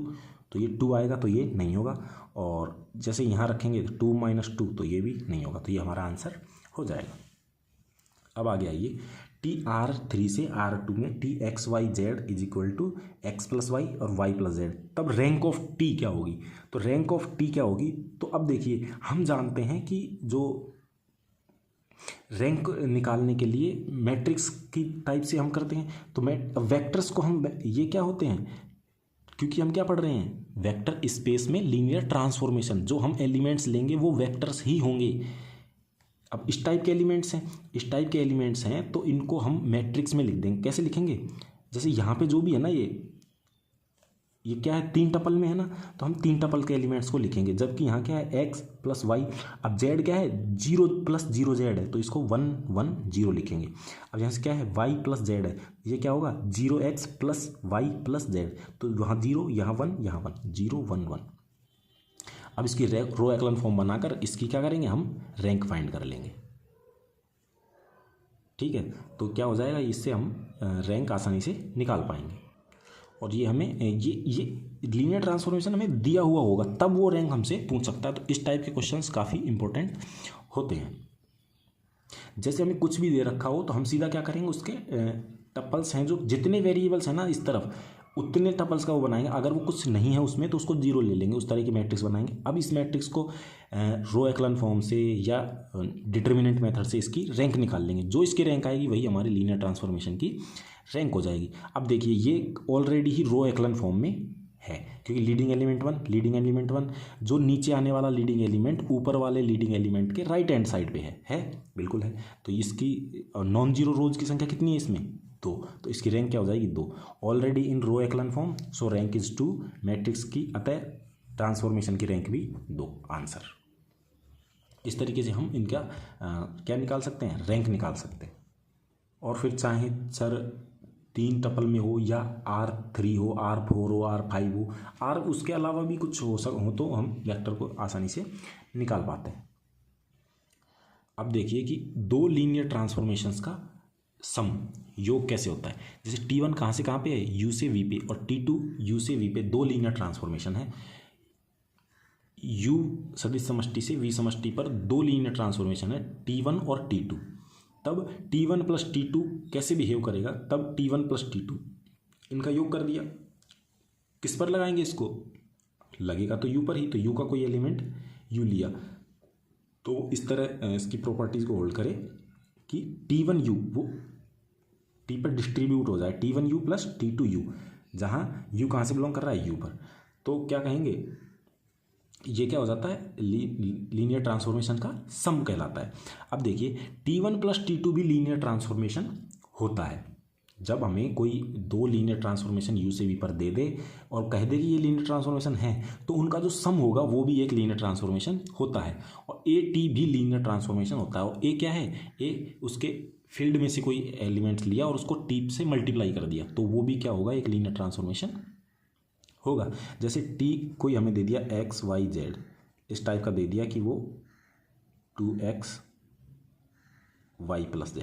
[SPEAKER 1] तो ये 2 आएगा, तो ये नहीं होगा। और जैसे यहाँ रखेंगे 2 - 2, तो ये भी नहीं होगा, तो ये हमारा आंसर हो जाएगा। अब आगे आइए, TR3 से R2 में TXYZ is equal to X+Y और Y+Z, तब रैंक ऑफ T क्या होगी? तो रैंक ऑफ T क्या होगी? तो अब देखिए, हम जानते हैं कि जो रैंक निकालने के लिए मैट्रिक्स की टाइप से हम करते हैं, तो वेक्टर्स को हम, ये क्या होते हैं, क्योंकि हम क्या पढ़ रहे हैं, वेक्टर स्पेस में लीनियर ट्रांसफॉर्मेशन, जो हम एलिमेंट्स लेंगे वो वेक्टर्स ही होंगे। अब इस टाइप के एलिमेंट्स हैं, इस टाइप के एलिमेंट्स हैं, तो इनको हम मैट्रिक्स में लिख देंगे। कैसे लिखेंगे? जैसे यहाँ पे जो भी है ना, ये क्या है, 3 टपल में है ना, तो हम 3 टपल के एलिमेंट्स को लिखेंगे। जबकि यहाँ क्या है, X+Y, अब Z क्या है, 0+0Z है, तो इसको 1 1 0 लिखेंगे। अब यहाँ से क्या है, Y+Z है, ये क्या होगा 0X+Y+Z, तो वहाँ 0, यहाँ 1, यहाँ 1, 0 1 1। अब इसकी रो एक्लन फॉर्म बनाकर इसकी क्या करेंगे, हम रैंक फाइंड कर लेंगे। ठीक है, तो क्या हो जाएगा, इससे हम रैंक आसानी से निकाल पाएंगे। और ये हमें ये लीनियर ट्रांसफॉर्मेशन हमें दिया हुआ होगा, तब वो रैंक हमसे पूछ सकता है। तो इस टाइप के क्वेश्चंस काफ़ी इंपॉर्टेंट होते हैं। जैसे हमें कुछ भी दे रखा हो, तो हम सीधा क्या करेंगे, उसके टपल्स हैं, जो जितने वेरिएबल्स हैं ना इस तरफ, उतने टपल्स का वो बनाएंगे। अगर वो कुछ नहीं है उसमें, तो उसको 0 ले लेंगे, उस तरह की मैट्रिक्स बनाएंगे। अब इस मैट्रिक्स को रो एक्लन फॉर्म से या डिटर्मिनेंट मेथड से इसकी रैंक निकाल लेंगे। जो इसकी रैंक आएगी वही हमारी लीनियर ट्रांसफॉर्मेशन की रैंक हो जाएगी। अब देखिए, ये ऑलरेडी ही रो एक्लन फॉर्म में है, क्योंकि लीडिंग एलिमेंट 1, जो नीचे आने वाला लीडिंग एलिमेंट ऊपर वाले लीडिंग एलिमेंट के राइट हैंड साइड पे है बिल्कुल है। तो इसकी नॉन जीरो रोज की संख्या कितनी है इसमें, 2, तो इसकी रैंक क्या हो जाएगी, 2, already in row echelon form, so rank is 2 matrix की, अतः ट्रांसफॉर्मेशन की रैंक भी 2, आंसर। इस तरीके से हम इनका क्या निकाल सकते हैं, रैंक निकाल सकते हैं। और फिर चाहे सर 3 टपल में हो, या R3 हो, R4 हो, R5 हो, R उसके अलावा भी कुछ हो तो हम वेक्टर को आसानी से निकाल पाते हैं। अब देखिए कि 2 लीनियर ट्रांसफॉर्मेशंस का सम योग कैसे होता है। जैसे T1 कहाँ से कहाँ पे है, U से V पे, और T2 U से V पे, 2 लीनियर ट्रांसफॉर्मेशन है। U सदिश समष्टि से V समष्टि पर 2 लीनियर ट्रांसफॉर्मेशन है, T1 और T2। तब T1 + T2 कैसे बिहेव करेगा, तब T1 + T2 इनका योग कर दिया, किस पर लगाएंगे इसको, लगेगा तो U पर ही, तो U का कोई एलिमेंट U लिया, तो इस तरह इसकी प्रॉपर्टीज को होल्ड करें कि T1U वो T पर डिस्ट्रीब्यूट हो जाए, T1U + T2U, जहाँ U कहाँ से बिलोंग कर रहा है, U पर, तो क्या कहेंगे, ये क्या हो जाता है, लीनियर ट्रांसफॉर्मेशन का सम कहलाता है। अब देखिए, T1 + T2 भी लीनियर ट्रांसफॉर्मेशन होता है। जब हमें कोई 2 लीनियर ट्रांसफॉर्मेशन U से V पर दे दे और कह दे कि ये लीनियर ट्रांसफॉर्मेशन है, तो उनका जो सम होगा वो भी एक लीनियर ट्रांसफॉर्मेशन होता है। और AT भी लीनियर ट्रांसफॉर्मेशन होता है। और A क्या है, A उसके फील्ड में से कोई एलिमेंट्स लिया और उसको T से मल्टीप्लाई कर दिया, तो वो भी क्या होगा, एक लीनियर ट्रांसफॉर्मेशन होगा। जैसे T कोई हमें दे दिया XYZ, इस टाइप का दे दिया कि वो 2XY+Z,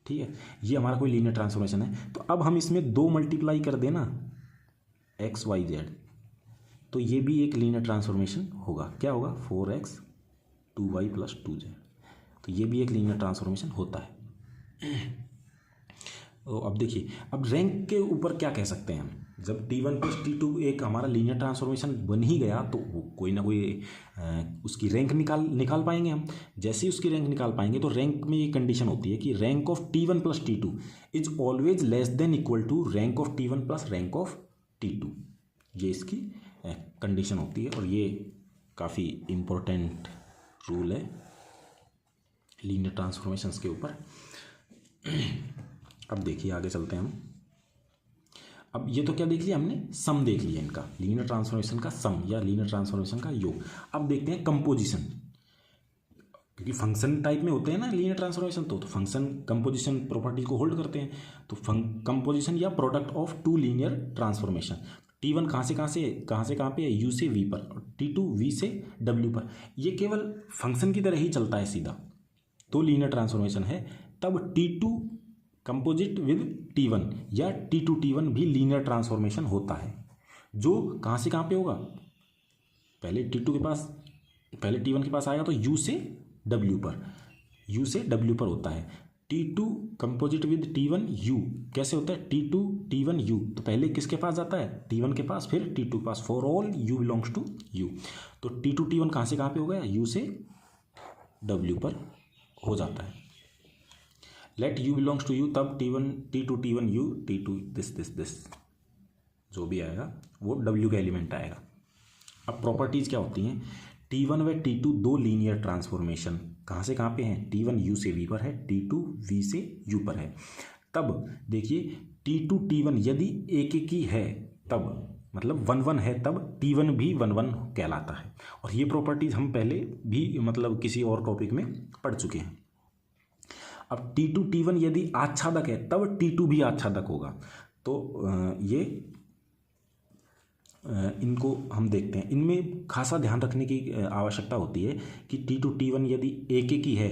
[SPEAKER 1] ठीक है, ये हमारा कोई लीनियर ट्रांसफॉर्मेशन है। तो अब हम इसमें 2 मल्टीप्लाई कर देना XYZ, तो ये भी एक लीनियर ट्रांसफॉर्मेशन होगा। क्या होगा, 4X 2Y + 2Z, तो ये भी एक लीनियर ट्रांसफॉर्मेशन होता है। तो अब देखिए, अब रैंक के ऊपर क्या कह सकते हैं हम, जब T1 + T2 एक हमारा लीनियर ट्रांसफॉर्मेशन बन ही गया, तो वो कोई ना कोई उसकी रैंक निकाल पाएंगे हम। जैसे ही उसकी रैंक निकाल पाएंगे, तो रैंक में ये कंडीशन होती है कि rank of T1 + T2 is always less than equal to rank of T1 + rank of T2, ये इसकी कंडीशन होती है। और ये काफ़ी इम्पोर्टेंट रूल है लीनियर ट्रांसफॉर्मेशंस के ऊपर। अब देखिए, आगे चलते हैं हम। अब ये तो क्या देख लिया हमने, सम देख लिया इनका, लीनियर ट्रांसफॉर्मेशन का सम या लीनियर ट्रांसफॉर्मेशन का योग। अब देखते हैं कंपोजिशन, क्योंकि फंक्शन टाइप में होते हैं ना लीनियर ट्रांसफॉर्मेशन, तो फंक्शन कंपोजिशन प्रॉपर्टी को होल्ड करते हैं। तो कंपोजिशन या product of 2 linear transformation, T1 कहाँ से कहाँ पे है, U से V पर, और T2 V से W पर, ये केवल फंक्शन की तरह ही चलता है सीधा। तो लीनियर ट्रांसफॉर्मेशन है, तब T2 कंपोजिट विद T1 या T2 T1 भी लीनियर ट्रांसफॉर्मेशन होता है, जो कहाँ से कहाँ पे होगा, पहले T1 के पास आएगा तो U से W पर होता है। T2 composite with T1 U कैसे होता है, T2 T1 U, तो पहले किसके पास जाता है, T1 के पास, फिर T2 के पास, for all U belongs to U। तो T2 T1 कहाँ से कहाँ पे हो गया, U से W पर हो जाता है। Let U belongs to U, तब T2 T1 U T2 this जो भी आएगा वो W का एलिमेंट आएगा। अब प्रॉपर्टीज क्या होती हैं, T1 व T2 दो लीनियर ट्रांसफॉर्मेशन कहाँ से कहाँ पे हैं, T1 U से V पर है, T2 V से U पर है। तब देखिए T2 T1 यदि एक ही है, तब मतलब 1 1 है, तब T1 भी 1 1 कहलाता है। और ये प्रॉपर्टीज हम पहले भी मतलब किसी और टॉपिक में पढ़ चुके हैं। अब T2 T1 यदि आच्छादक है, तब T2 भी आच्छादक होगा। तो ये इनको हम देखते हैं, इनमें खासा ध्यान रखने की आवश्यकता होती है कि T2 T1 यदि एक ही है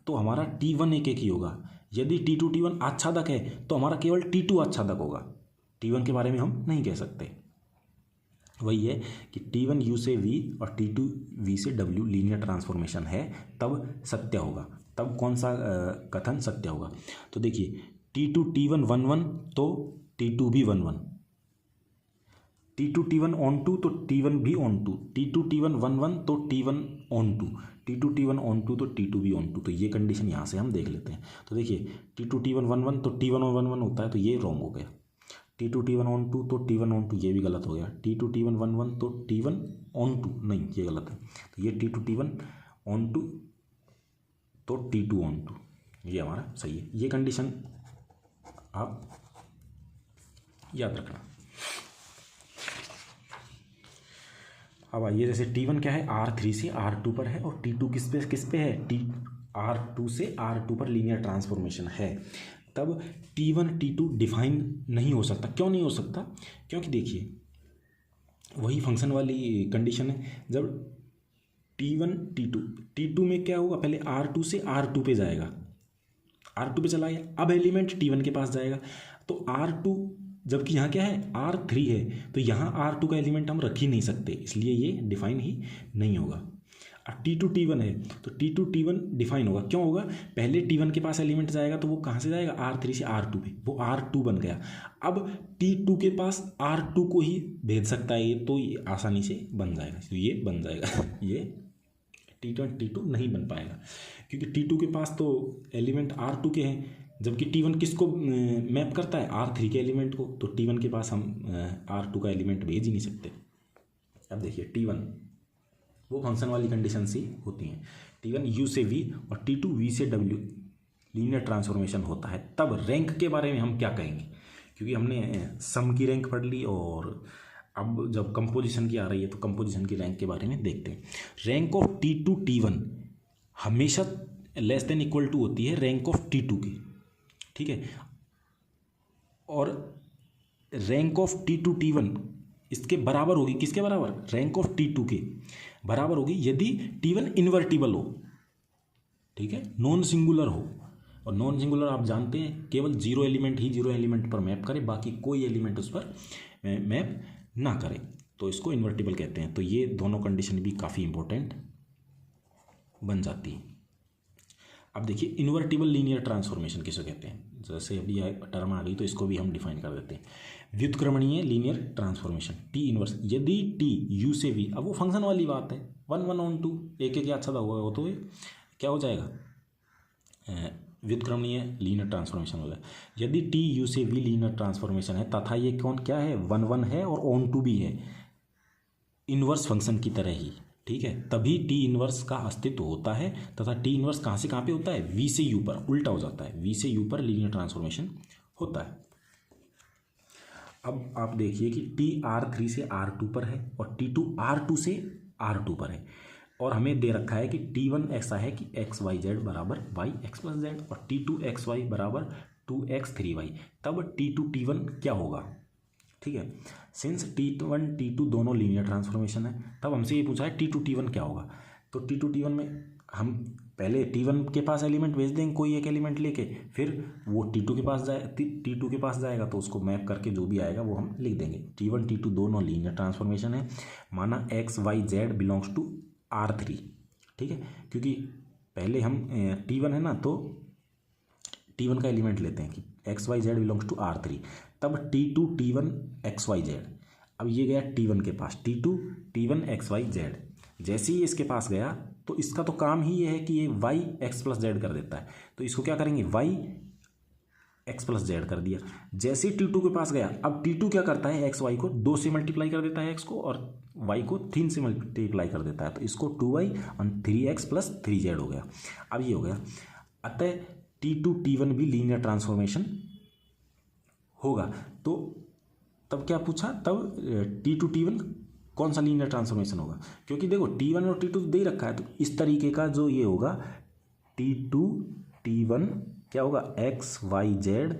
[SPEAKER 1] तो हमारा T1 एक ही होगा, यदि T2 T1 आच्छादक है तो हमारा केवल T2 आच्छादक होगा, T1 के बारे में हम नहीं कह सकते। वही है कि T1 U से V और T2 V से W लीनियर ट्रांसफॉर्मेशन है, तब सत्य होगा। तब कौन सा कथन सत्य होगा, तो देखिए T2 T1 1 1 तो T2 भी 1 1, T2 T1 ऑन टू तो T1 भी ऑन टू, T2 T1 1 1 तो T1 on to, T2 T1 on to तो T2 भी ऑन टू। तो ये कंडीशन यहाँ से हम देख लेते हैं। तो देखिए T2 T1 1 1 तो T1 और 1 1 होता है, तो ये रॉन्ग हो गया। T2 T1 ऑन टू तो T1 ऑन टू, ये भी गलत हो गया। T2 T1 1 1 तो T1 ऑन टू, नहीं ये गलत है। तो ये T2 T1 ऑन टू तो T2 ऑन टू, ये हमारा सही है। ये कंडीशन आप याद रखना। अब आइए, जैसे T1 क्या है, R3 से R2 पर है, और T2 किस पे है, R2 से R2 पर लीनियर ट्रांसफॉर्मेशन है। तब T1 T2 डिफाइन नहीं हो सकता। क्यों नहीं हो सकता, क्योंकि देखिए वही फंक्शन वाली कंडीशन है। जब T1 T2 में क्या होगा, पहले R2 से R2 पे जाएगा, R2 पे चला गया, अब एलिमेंट T1 के पास जाएगा, तो R2, जबकि यहाँ क्या है R3 है, तो यहाँ R2 का एलिमेंट हम रख ही नहीं सकते, इसलिए ये डिफाइन ही नहीं होगा। अब T2 T1 है तो T2 T1 डिफाइन होगा। क्यों होगा, पहले T1 के पास एलिमेंट जाएगा तो वो कहाँ से जाएगा, R3 से R2 पे, वो R2 बन गया। अब T2 के पास R2 को ही भेज सकता है ये, तो ये आसानी से बन जाएगा, तो ये बन जाएगा। ये T1 T2 नहीं बन पाएगा, क्योंकि T2 के पास तो एलिमेंट R2 के हैं, जबकि T1 किसको मैप करता है, R3 के एलिमेंट को, तो T1 के पास हम R2 का एलिमेंट भेज ही नहीं सकते। अब देखिए T1 वो फंक्शन वाली कंडीशन सी होती हैं, T1 U से V और T2 V से W लीनियर ट्रांसफॉर्मेशन होता है। तब रैंक के बारे में हम क्या कहेंगे, क्योंकि हमने सम की रैंक पढ़ ली, और अब जब कंपोजिशन की आ रही है तो कंपोजिशन की रैंक के बारे में देखते हैं। रैंक ऑफ T2 T1 हमेशा लेस देन इक्वल टू होती है रैंक ऑफ T2 की, ठीक है। और रैंक ऑफ T2 T1 इसके बराबर होगी, किसके बराबर, रैंक ऑफ T2 के बराबर होगी यदि T1 इन्वर्टिबल हो, ठीक है, नॉन सिंगुलर हो। और नॉन सिंगुलर आप जानते हैं केवल जीरो एलिमेंट ही जीरो एलिमेंट पर मैप करे, बाकी कोई एलिमेंट उस पर मैप ना करे, तो इसको इन्वर्टिबल कहते हैं। तो ये दोनों कंडीशन भी काफ़ी इंपॉर्टेंट बन जाती है। अब देखिए इन्वर्टिबल लीनियर ट्रांसफॉर्मेशन किसे कहते हैं, जैसे अभी टर्म आ गई तो इसको भी हम डिफाइन कर देते हैं। व्युत्क्रमणीय लीनियर ट्रांसफॉर्मेशन T इनवर्स, यदि T U से V, अब वो फंक्शन वाली बात है, 1 1 ऑन 2 एक अच्छा था हुआ, तो ये क्या हो जाएगा, व्युत्क्रमणीय लीनियर ट्रांसफॉर्मेशन हो जाएगा। यदि T U से V लीनियर ट्रांसफॉर्मेशन है तथा ये कौन क्या है, 1 1 है और ऑन 2 भी है, इनवर्स फंक्शन की तरह ही, ठीक है, तभी T इनवर्स का अस्तित्व होता है। तथा T इनवर्स कहाँ से कहाँ पे होता है, V से U पर, उल्टा हो जाता है, V से U पर लीनियर ट्रांसफॉर्मेशन होता है। अब आप देखिए कि T R3 से R2 पर है और T2 R2 से R2 पर है, और हमें दे रखा है कि T1 ऐसा है कि एक्स वाई जेड बराबर वाई एक्स प्लस जेड, और T2 एक्स वाई बराबर 2x 3y। तब T2 T1 क्या होगा, ठीक है, सिंस T1 T2 दोनों लीनियर ट्रांसफॉर्मेशन है, तब हमसे ये पूछा है T2 T1 क्या होगा। तो T2 T1 में हम पहले T1 के पास एलिमेंट भेज देंगे कोई एक एलिमेंट लेके, फिर वो T2 के पास T2 के पास जाएगा तो उसको मैप करके जो भी आएगा वो हम लिख देंगे। T1 T2 दोनों लीनियर ट्रांसफॉर्मेशन है, माना X Y Z belongs to R3, ठीक है, क्योंकि पहले हम T1 है ना, तो T1 का एलिमेंट लेते हैं कि X Y Z belongs to R3, तब T2 T1 x Y Z, अब ये गया T1 के पास, T2 T1 x Y Z, जैसे ही इसके पास गया तो इसका तो काम ही ये है कि ये वाई एक्स प्लस जेड कर देता है, तो इसको क्या करेंगे वाई एक्स प्लस जेड कर दिया। जैसे ही T2 के पास गया, अब T2 क्या करता है, एक्स वाई को 2 से मल्टीप्लाई कर देता है एक्स को, और वाई को 3 से मल्टीप्लाई कर देता है, तो इसको 2y और 3x प्लस 3z हो गया। अब ये हो गया, अतः T2 T1 भी लीनियर ट्रांसफॉर्मेशन होगा। तो तब क्या पूछा, तब T2 T1 कौन सा लीनियर ट्रांसफॉर्मेशन होगा, क्योंकि देखो T1 और T2 दे रखा है, तो इस तरीके का जो ये होगा T2 T1 क्या होगा, एक्स वाई जेड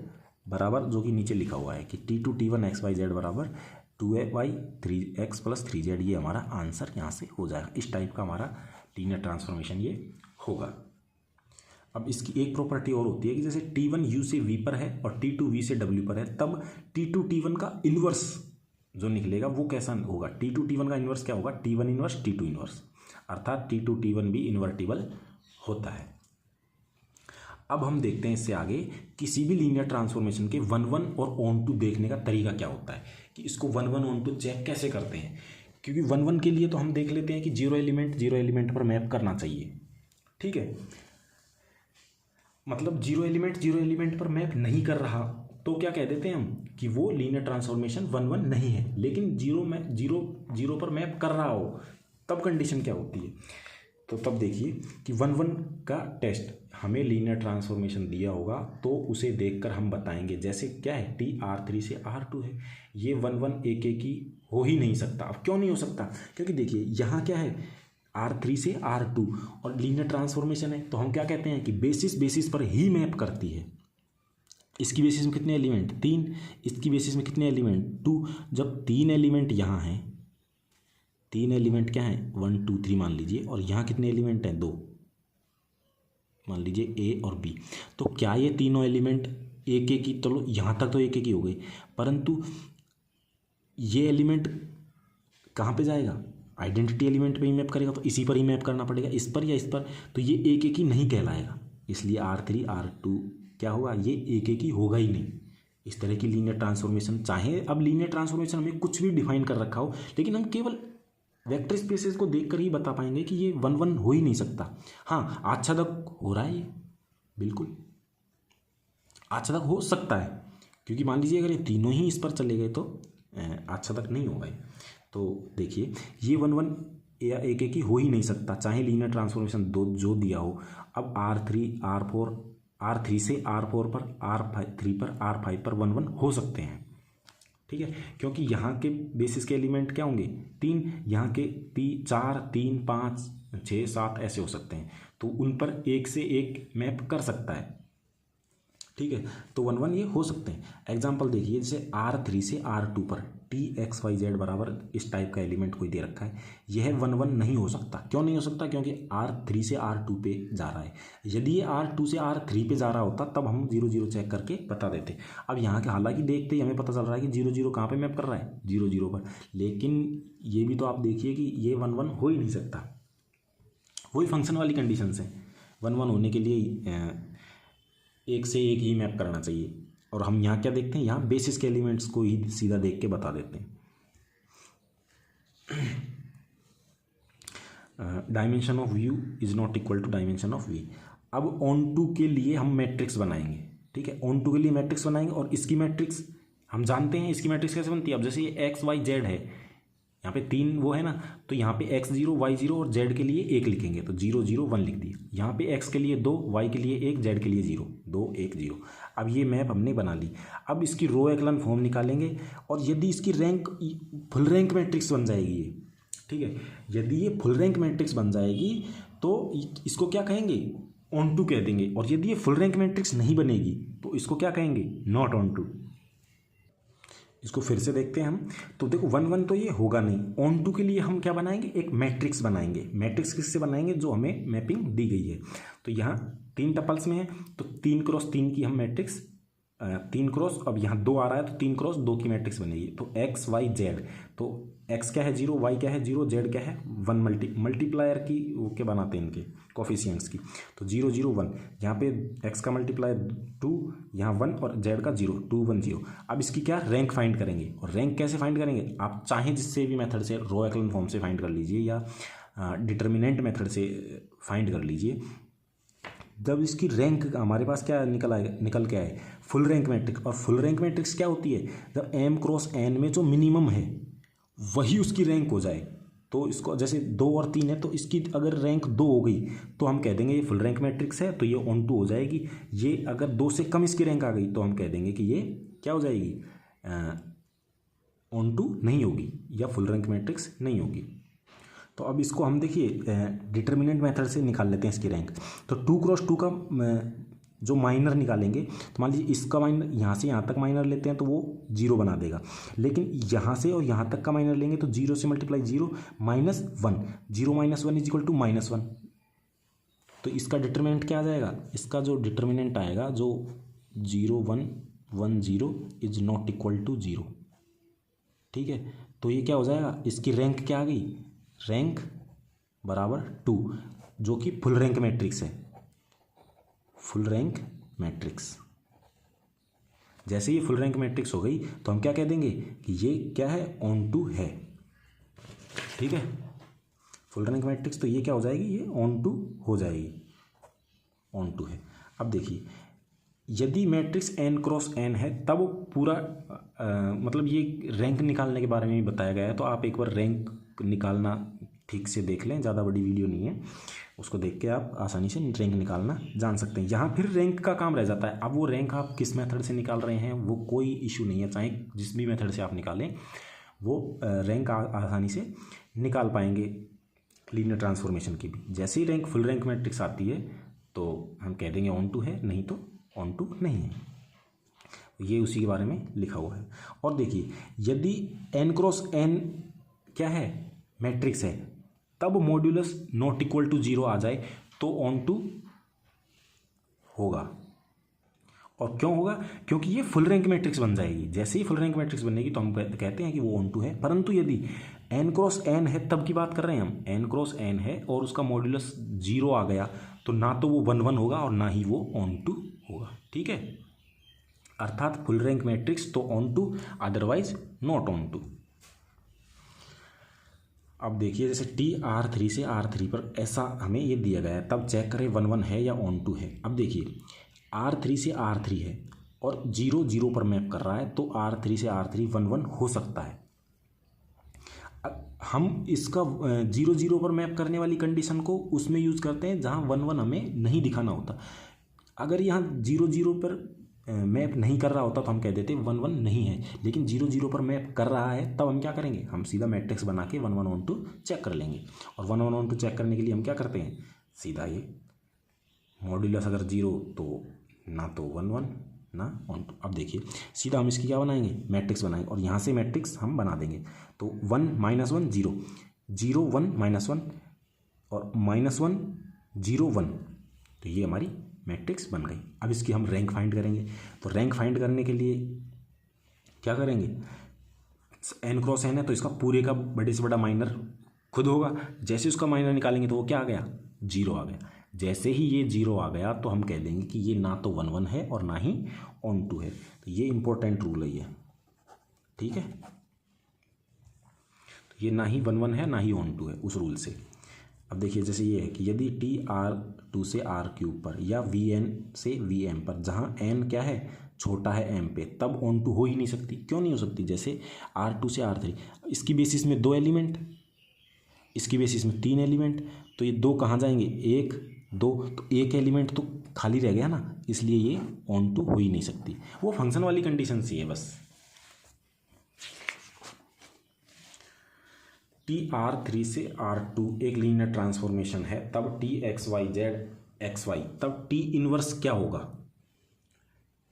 [SPEAKER 1] बराबर, जो कि नीचे लिखा हुआ है कि T2 T1 x Y Z बराबर 2y 3x प्लस 3z, ये हमारा आंसर यहाँ से हो जाएगा। इस टाइप का हमारा लीनियर ट्रांसफॉर्मेशन ये होगा। अब इसकी एक प्रॉपर्टी और होती है कि जैसे T1 U से V पर है और T2 V से W पर है, तब T2 T1 का इन्वर्स जो निकलेगा वो कैसा होगा, T2 T1 का इन्वर्स क्या होगा, T1 इन्वर्स T2 इन्वर्स, अर्थात T2 T1 भी इन्वर्टिबल होता है। अब हम देखते हैं इससे आगे किसी भी लीनियर ट्रांसफॉर्मेशन के 1-1 और ऑन टू देखने का तरीका क्या होता है, कि इसको 1-1 ऑन टू चेक कैसे करते हैं। क्योंकि 1-1 के लिए तो हम देख लेते हैं कि जीरो एलिमेंट पर मैप करना चाहिए, ठीक है, मतलब जीरो एलिमेंट पर मैप नहीं कर रहा तो क्या कह देते हैं हम कि वो लीनियर ट्रांसफॉर्मेशन 1-1 नहीं है। लेकिन जीरो पर मैप कर रहा हो तब कंडीशन क्या होती है, तो तब देखिए कि 1-1 का टेस्ट हमें लीनियर ट्रांसफॉर्मेशन दिया होगा तो उसे देखकर हम बताएंगे। जैसे क्या है, T R3 से R2 है, ये 1-1 एक ही हो ही नहीं सकता। अब क्यों नहीं हो सकता, क्योंकि देखिए यहाँ क्या है, R3 से R2 और लीनियर ट्रांसफॉर्मेशन है, तो हम क्या कहते हैं कि बेसिस पर ही मैप करती है। इसकी बेसिस में कितने एलिमेंट 3, इसकी बेसिस में कितने एलिमेंट 2। जब 3 एलिमेंट यहाँ हैं, 3 एलिमेंट क्या हैं 1 2 3 मान लीजिए, और यहाँ कितने एलिमेंट हैं 2, मान लीजिए A और B, तो क्या ये तीनों एलिमेंट एक ही, चलो यहाँ तक तो एक ही हो गए, परंतु ये एलिमेंट कहाँ पे जाएगा, आइडेंटिटी एलिमेंट पे ही मैप करेगा, तो इसी पर ही मैप करना पड़ेगा, इस पर या इस पर, तो ये एक ही नहीं कहलाएगा। इसलिए R3 R2 क्या होगा, ये एक ही होगा ही नहीं। इस तरह की लीनियर ट्रांसफॉर्मेशन, चाहे अब लीनियर ट्रांसफॉर्मेशन हमें कुछ भी डिफाइन कर रखा हो, लेकिन हम केवल वेक्टर स्पेसेस को देखकर ही बता पाएंगे कि ये 1-1 हो ही नहीं सकता। हाँ, आज तक हो रहा है ये, बिल्कुल आज तक हो सकता है, क्योंकि मान लीजिए अगर ये तीनों ही इस पर चले गए तो आज तक नहीं होगा। तो देखिए ये 1-1 या एक ही हो ही नहीं सकता, चाहे लीनियर ट्रांसफॉर्मेशन दो जो दिया हो। अब R3 से R4 पर, R3 पर, R5 पर 1-1 हो सकते हैं, ठीक है, क्योंकि यहाँ के बेसिस के एलिमेंट क्या होंगे 3, यहाँ के 4 3 5 6 7 ऐसे हो सकते हैं, तो उन पर एक से एक मैप कर सकता है, ठीक है, तो 1-1 ये हो सकते हैं। एग्जाम्पल देखिए, जैसे R3 से R2 पर TXYZ बराबर इस टाइप का एलिमेंट कोई दे रखा है, यह 1-1 नहीं हो सकता। क्यों नहीं हो सकता, क्योंकि R3 से R2 पे जा रहा है। यदि ये R2 से R3 पे जा रहा होता तब हम 0-0 चेक करके बता देते। अब यहाँ के हालांकि देखते ही हमें पता चल रहा है कि 0-0 कहाँ पे मैप कर रहा है, 0-0 पर, लेकिन ये भी तो आप देखिए कि ये 1-1 हो ही नहीं सकता। वही फंक्शन वाली कंडीशन है, 1-1 होने के लिए एक से एक ही मैप करना चाहिए। और हम यहाँ क्या देखते हैं, यहाँ बेसिस के एलिमेंट्स को ही सीधा देख के बता देते हैं। Dimension of U is not equal to dimension of V. अब ऑन टू के लिए हम मैट्रिक्स बनाएंगे, ठीक है, ऑन टू के लिए मैट्रिक्स बनाएंगे, और इसकी मैट्रिक्स हम जानते हैं इसकी मैट्रिक्स कैसे बनती है। अब जैसे ये XYZ है, यहाँ पे 3 वो है ना, तो यहाँ पे X0 Y0 और Z के लिए 1 लिखेंगे, तो 0 0 1 लिख दिया। यहाँ पे X के लिए 2, Y के लिए 1, Z के लिए 0 2 1 0। अब ये मैप हमने बना ली। अब इसकी रो एक्लन फॉर्म निकालेंगे, और यदि इसकी रैंक फुल रैंक मैट्रिक्स बन जाएगी ये, ठीक है, यदि ये फुल रैंक मैट्रिक्स बन जाएगी तो इसको क्या कहेंगे, ऑन टू कह देंगे। और यदि ये फुल रैंक मैट्रिक्स नहीं बनेगी तो इसको क्या कहेंगे, नॉट ऑन टू। इसको फिर से देखते हैं हम। तो देखो 1 1 तो ये होगा नहीं। ऑन टू के लिए हम क्या बनाएंगे, एक मैट्रिक्स बनाएंगे। मैट्रिक्स किससे बनाएंगे, जो हमें मैपिंग दी गई है। तो यहाँ 3 टपल्स में है तो 3 क्रॉस 3 की हम मैट्रिक्स 3 क्रॉस, अब यहाँ 2 आ रहा है तो 3 क्रॉस 2 की मैट्रिक्स बनेगी। तो एक्स वाई जेड, तो एक्स क्या है 0, वाई क्या है 0, जेड क्या है 1, मल्टीप्लायर की वो क्या बनाते हैं इनके कोफिशिएंट्स की। तो 0 0 1, यहाँ पे एक्स का मल्टीप्लायर 2, यहाँ 1 और जेड का 0, 2 1 0। अब इसकी क्या रैंक फाइंड करेंगे, और रैंक कैसे फाइंड करेंगे, आप चाहें जिससे भी मेथड से, रो एक्लन फॉर्म से फाइंड कर लीजिए या डिटर्मिनेंट मेथड से फाइंड कर लीजिए। जब इसकी रैंक हमारे पास क्या निकल के आए, फुल रैंक मैट्रिक्स। और फुल रैंक मैट्रिक्स क्या होती है, जब m क्रॉस n में जो मिनिमम है वही उसकी रैंक हो जाए। तो इसको जैसे 2 और 3 है तो इसकी अगर रैंक 2 हो गई तो हम कह देंगे ये फुल रैंक मैट्रिक्स है, तो ये ऑन टू हो जाएगी। ये अगर 2 से कम इसकी रैंक आ गई तो हम कह देंगे कि ये क्या हो जाएगी, ऑन टू नहीं होगी या फुल रैंक मैट्रिक्स नहीं होगी। तो अब इसको हम देखिए डिटर्मिनेंट मेथड से निकाल लेते हैं इसकी रैंक। तो 2 क्रॉस 2 का जो माइनर निकालेंगे, तो मान लीजिए इसका माइनर यहाँ से यहाँ तक माइनर लेते हैं तो वो 0 बना देगा। लेकिन यहाँ से और यहाँ तक का माइनर लेंगे तो 0 से मल्टीप्लाई 0 -1, 0 - 1 इज इक्वल टू -1। तो इसका डिटर्मिनेंट क्या आ जाएगा, इसका जो डिटर्मिनेंट आएगा जो 0 1 1 0 इज नॉट इक्वल टू 0। ठीक है, तो ये क्या हो जाएगा, इसकी रैंक क्या आ गई, रैंक बराबर 2, जो कि फुल रैंक मैट्रिक्स है, फुल रैंक मैट्रिक्स। जैसे ये फुल रैंक मैट्रिक्स हो गई तो हम क्या कह देंगे कि ये क्या है, ऑन टू है। ठीक है, फुल रैंक मैट्रिक्स, तो ये क्या हो जाएगी, ये ऑन टू हो जाएगी, ऑन टू है। अब देखिए यदि मैट्रिक्स n क्रॉस n है तब पूरा मतलब ये रैंक निकालने के बारे में भी बताया गया है। तो आप एक बार रैंक निकालना ठीक से देख लें, ज़्यादा बड़ी वीडियो नहीं है, उसको देख के आप आसानी से रैंक निकालना जान सकते हैं। यहाँ फिर रैंक का काम रह जाता है। अब वो रैंक आप किस मेथड से निकाल रहे हैं वो कोई इशू नहीं है, चाहे जिस भी मेथड से आप निकालें वो रैंक आसानी से निकाल पाएंगे लीनियर ट्रांसफॉर्मेशन की भी। जैसे ही रैंक फुल रैंक मैट्रिक्स आती है तो हम कह देंगे ऑन टू है, नहीं तो ऑन टू नहीं है। ये उसी के बारे में लिखा हुआ है। और देखिए यदि n क्रॉस n क्या है, मैट्रिक्स है, तब मॉड्यूलस नॉट इक्वल टू 0 आ जाए तो ऑन टू होगा। और क्यों होगा, क्योंकि ये फुल रैंक मैट्रिक्स बन जाएगी। जैसे ही फुल रैंक मैट्रिक्स बनेगी तो हम कहते हैं कि वो ऑन टू है। परंतु यदि n क्रॉस n है, तब की बात कर रहे हैं हम, n क्रॉस n है और उसका मॉड्यूलस 0 आ गया तो ना तो वो 1 1 होगा और ना ही वो ऑन टू होगा। ठीक है, अर्थात फुल रैंक मैट्रिक्स तो onto, otherwise not onto. अब देखिए जैसे T R3 से R3 पर ऐसा हमें ये दिया गया है, तब चेक करें 1 1 है या ऑन टू है। अब देखिए R3 से R3 है और 0 0 पर मैप कर रहा है, तो R3 से R3 1 1 हो सकता है। हम इसका 0 0 पर मैप करने वाली कंडीशन को उसमें यूज़ करते हैं जहाँ 1 1 हमें नहीं दिखाना होता। अगर यहाँ 0 0 पर मैप नहीं कर रहा होता तो हम कह देते 1 1 नहीं है, लेकिन 0 0 पर मैप कर रहा है, तब हम क्या करेंगे, हम सीधा मैट्रिक्स बना के 1 1 ऑन टू चेक कर लेंगे। और 1 1 ऑन टू चेक करने के लिए हम क्या करते हैं, सीधा ये मॉड्यूलस अगर 0 तो ना तो 1 1 ना ऑन टू। अब देखिए सीधा हम इसकी क्या बनाएंगे, मैट्रिक्स बनाएंगे और यहाँ से मैट्रिक्स हम बना देंगे। तो 1 -1 0 0 1 -1 और -1 0 1, तो ये हमारी मैट्रिक्स बन गई। अब इसकी हम रैंक फाइंड करेंगे। तो रैंक फाइंड करने के लिए क्या करेंगे, n क्रॉस n है तो इसका पूरे का बड़े से बड़ा माइनर खुद होगा। जैसे उसका माइनर निकालेंगे तो वो क्या आ गया, 0 आ गया। जैसे ही ये 0 आ गया तो हम कह देंगे कि ये ना तो 1 1 है और ना ही ऑन टू है। तो ये इंपॉर्टेंट रूल है ये, ठीक है। तो ये ना ही 1 1 है ना ही ऑन टू है उस रूल से। अब देखिए जैसे ये है कि यदि T R2 से R3 पर या Vn से Vm पर, जहाँ n क्या है, छोटा है m पे, तब ऑन टू हो ही नहीं सकती। क्यों नहीं हो सकती, जैसे R2 से R3, इसकी बेसिस में 2 एलिमेंट, इसकी बेसिस में 3 एलिमेंट, तो ये 2 कहाँ जाएंगे, 1 2, तो एक एलिमेंट तो खाली रह गया ना, इसलिए ये ऑन टू हो ही नहीं सकती। वो फंक्शन वाली कंडीशन सी है बस। T R3 से R2 एक लीनियर ट्रांसफॉर्मेशन है, तब T X Y Z X Y, तब T इनवर्स क्या होगा,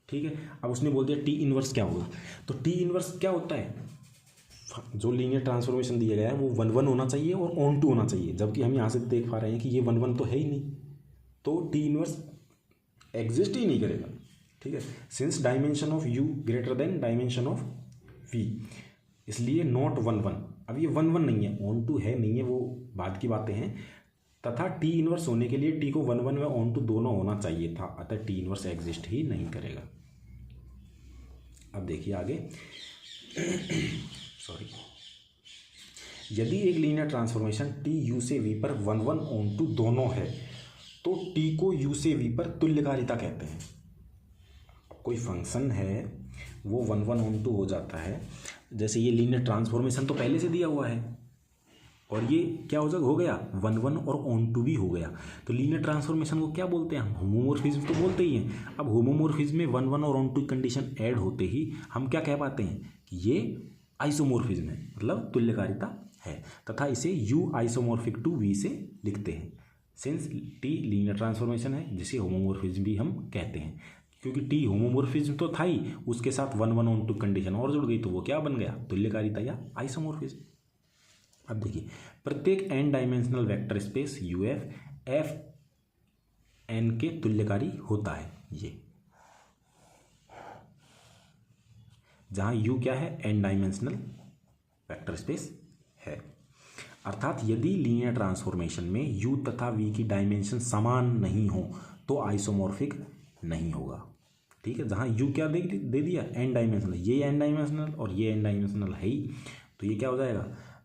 [SPEAKER 1] ठीक है। अब उसने बोल दिया टी इनवर्स क्या होगा, तो टी इनवर्स क्या होता है, जो लीनियर ट्रांसफॉर्मेशन दिया गया है वो 1 1 होना चाहिए और ऑन टू होना चाहिए, जबकि हम यहाँ से देख पा रहे हैं कि ये 1 1 तो है ही नहीं, तो टी इनवर्स एग्जिस्ट ही नहीं करेगा। ठीक है, since dimension of U greater than dimension of V, इसलिए नॉट 1 1। अब ये 1 1 नहीं है, ऑन टू है नहीं है, वो बाद की बातें हैं। तथा टी इनवर्स होने के लिए टी को 1 1 में ऑन टू दोनों होना चाहिए था, अतः टी इनवर्स एग्जिस्ट ही नहीं करेगा। अब देखिए आगे सॉरी, यदि एक लीनियर ट्रांसफॉर्मेशन टी यू से वी पर 1 1 ऑन टू दोनों है तो टी को यू से वी पर तुल्यकारिता कहते हैं। कोई फंक्शन है वो 1 1 ऑन टू हो जाता है, जैसे ये लीनियर ट्रांसफॉर्मेशन तो पहले से दिया हुआ है और ये क्या हो गया 1 1 और ऑन टू भी हो गया, तो लीनियर ट्रांसफॉर्मेशन को क्या बोलते हैं हम, होमोमॉर्फिज्म तो बोलते ही हैं। अब होमोमॉर्फिज्म में 1 1 और ऑन टू कंडीशन ऐड होते ही हम क्या कह पाते हैं कि ये आइसोमॉर्फिज्म है, मतलब तुल्यकारिता है, तथा इसे यू आइसोमॉर्फिक टू वी से लिखते हैं। सिंस टी लीनियर ट्रांसफॉर्मेशन है जिसे होमोमॉर्फिज्म भी हम कहते हैं, क्योंकि टी होमोमॉर्फिज्म तो था ही, उसके साथ 1 1 ऑन टू कंडीशन और जुड़ गई, तो वो क्या बन गया, तुल्यकारिता या आइसोमॉर्फिज्म। अब देखिए, प्रत्येक N dimensional vector space U F N के तुल्यकारी होता है, ये जहां यू क्या है, एन डायमेंशनल वेक्टर स्पेस है। अर्थात यदि लीनियर ट्रांसफॉर्मेशन में यू तथा वी की डायमेंशन समान नहीं हो तो आइसोमॉर्फिक नहीं होगा। ठीक है, जहां यू क्या दे दिया, एन डायमेंशनल, ये एन डायमेंशनल और ये एन डायमेंशनल है ही, तो ये क्या हो जाएगा,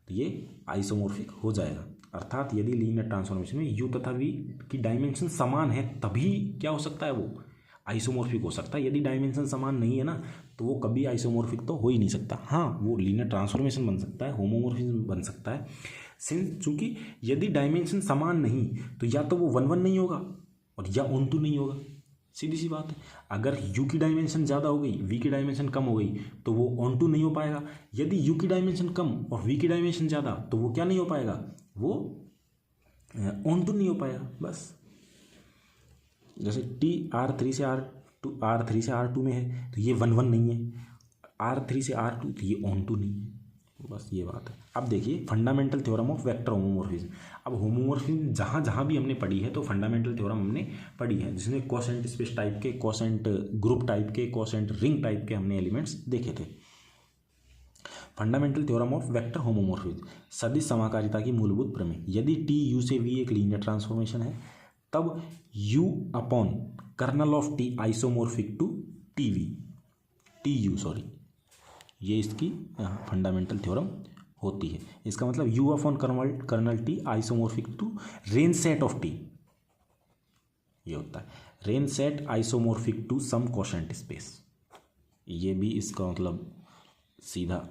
[SPEAKER 1] तो ये आइसोमॉर्फिक हो जाएगा। अर्थात यदि लीनियर ट्रांसफॉर्मेशन में यू तथा वी की डायमेंशन समान है तभी क्या हो सकता है, वो आइसोमॉर्फिक हो सकता है। यदि डायमेंशन समान नहीं है ना तो वो कभी आइसोमॉर्फिक तो हो ही नहीं सकता। हाँ, वो लीनियर ट्रांसफॉर्मेशन बन सकता है, होमोमॉर्फिज्म बन सकता है, सिंस चूंकि यदि डायमेंशन समान नहीं तो या तो वो 1 1 नहीं होगा और या ऑन टू नहीं होगा, सीधी सी बात है। अगर u की डायमेंशन ज़्यादा हो गई, v की डायमेंशन कम हो गई तो वो ऑन टू नहीं हो पाएगा। यदि u की डायमेंशन कम और v की डायमेंशन ज़्यादा तो वो क्या नहीं हो पाएगा, वो ऑन टू नहीं हो पाएगा। बस जैसे t R3 से R2 में है तो ये 1 1 नहीं है, R3 से R2 तो ये ऑन टू नहीं है, बस ये बात है। अब देखिए fundamental theorem of vector homomorphism. अब होमोमॉर्फिज्म जहाँ जहाँ भी हमने पढ़ी है तो फंडामेंटल थ्योरम हमने पढ़ी है, जिसमें कोसेंट स्पेस टाइप के, कोसेंट ग्रुप टाइप के, कोसेंट रिंग टाइप के हमने एलिमेंट्स देखे थे। Fundamental theorem of vector homomorphism, सदिश समाकारिता की मूलभूत प्रमेय। यदि टी यू से वी एक लीनियर ट्रांसफॉर्मेशन है तब U upon kernel of T isomorphic to T V, T U sorry, ये इसकी फंडामेंटल थ्योरम होती है। इसका मतलब U upon kernel T isomorphic to range set of T, ये होता है range set isomorphic to some quotient space. ये भी इसका मतलब सीधा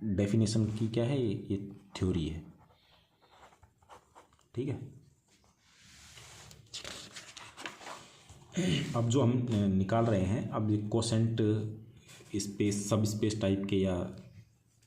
[SPEAKER 1] डेफिनेशन की क्या है, ये थ्योरी है। ठीक है, अब जो हम निकाल रहे हैं, अब ये कोसेंट स्पेस सब स्पेस टाइप के या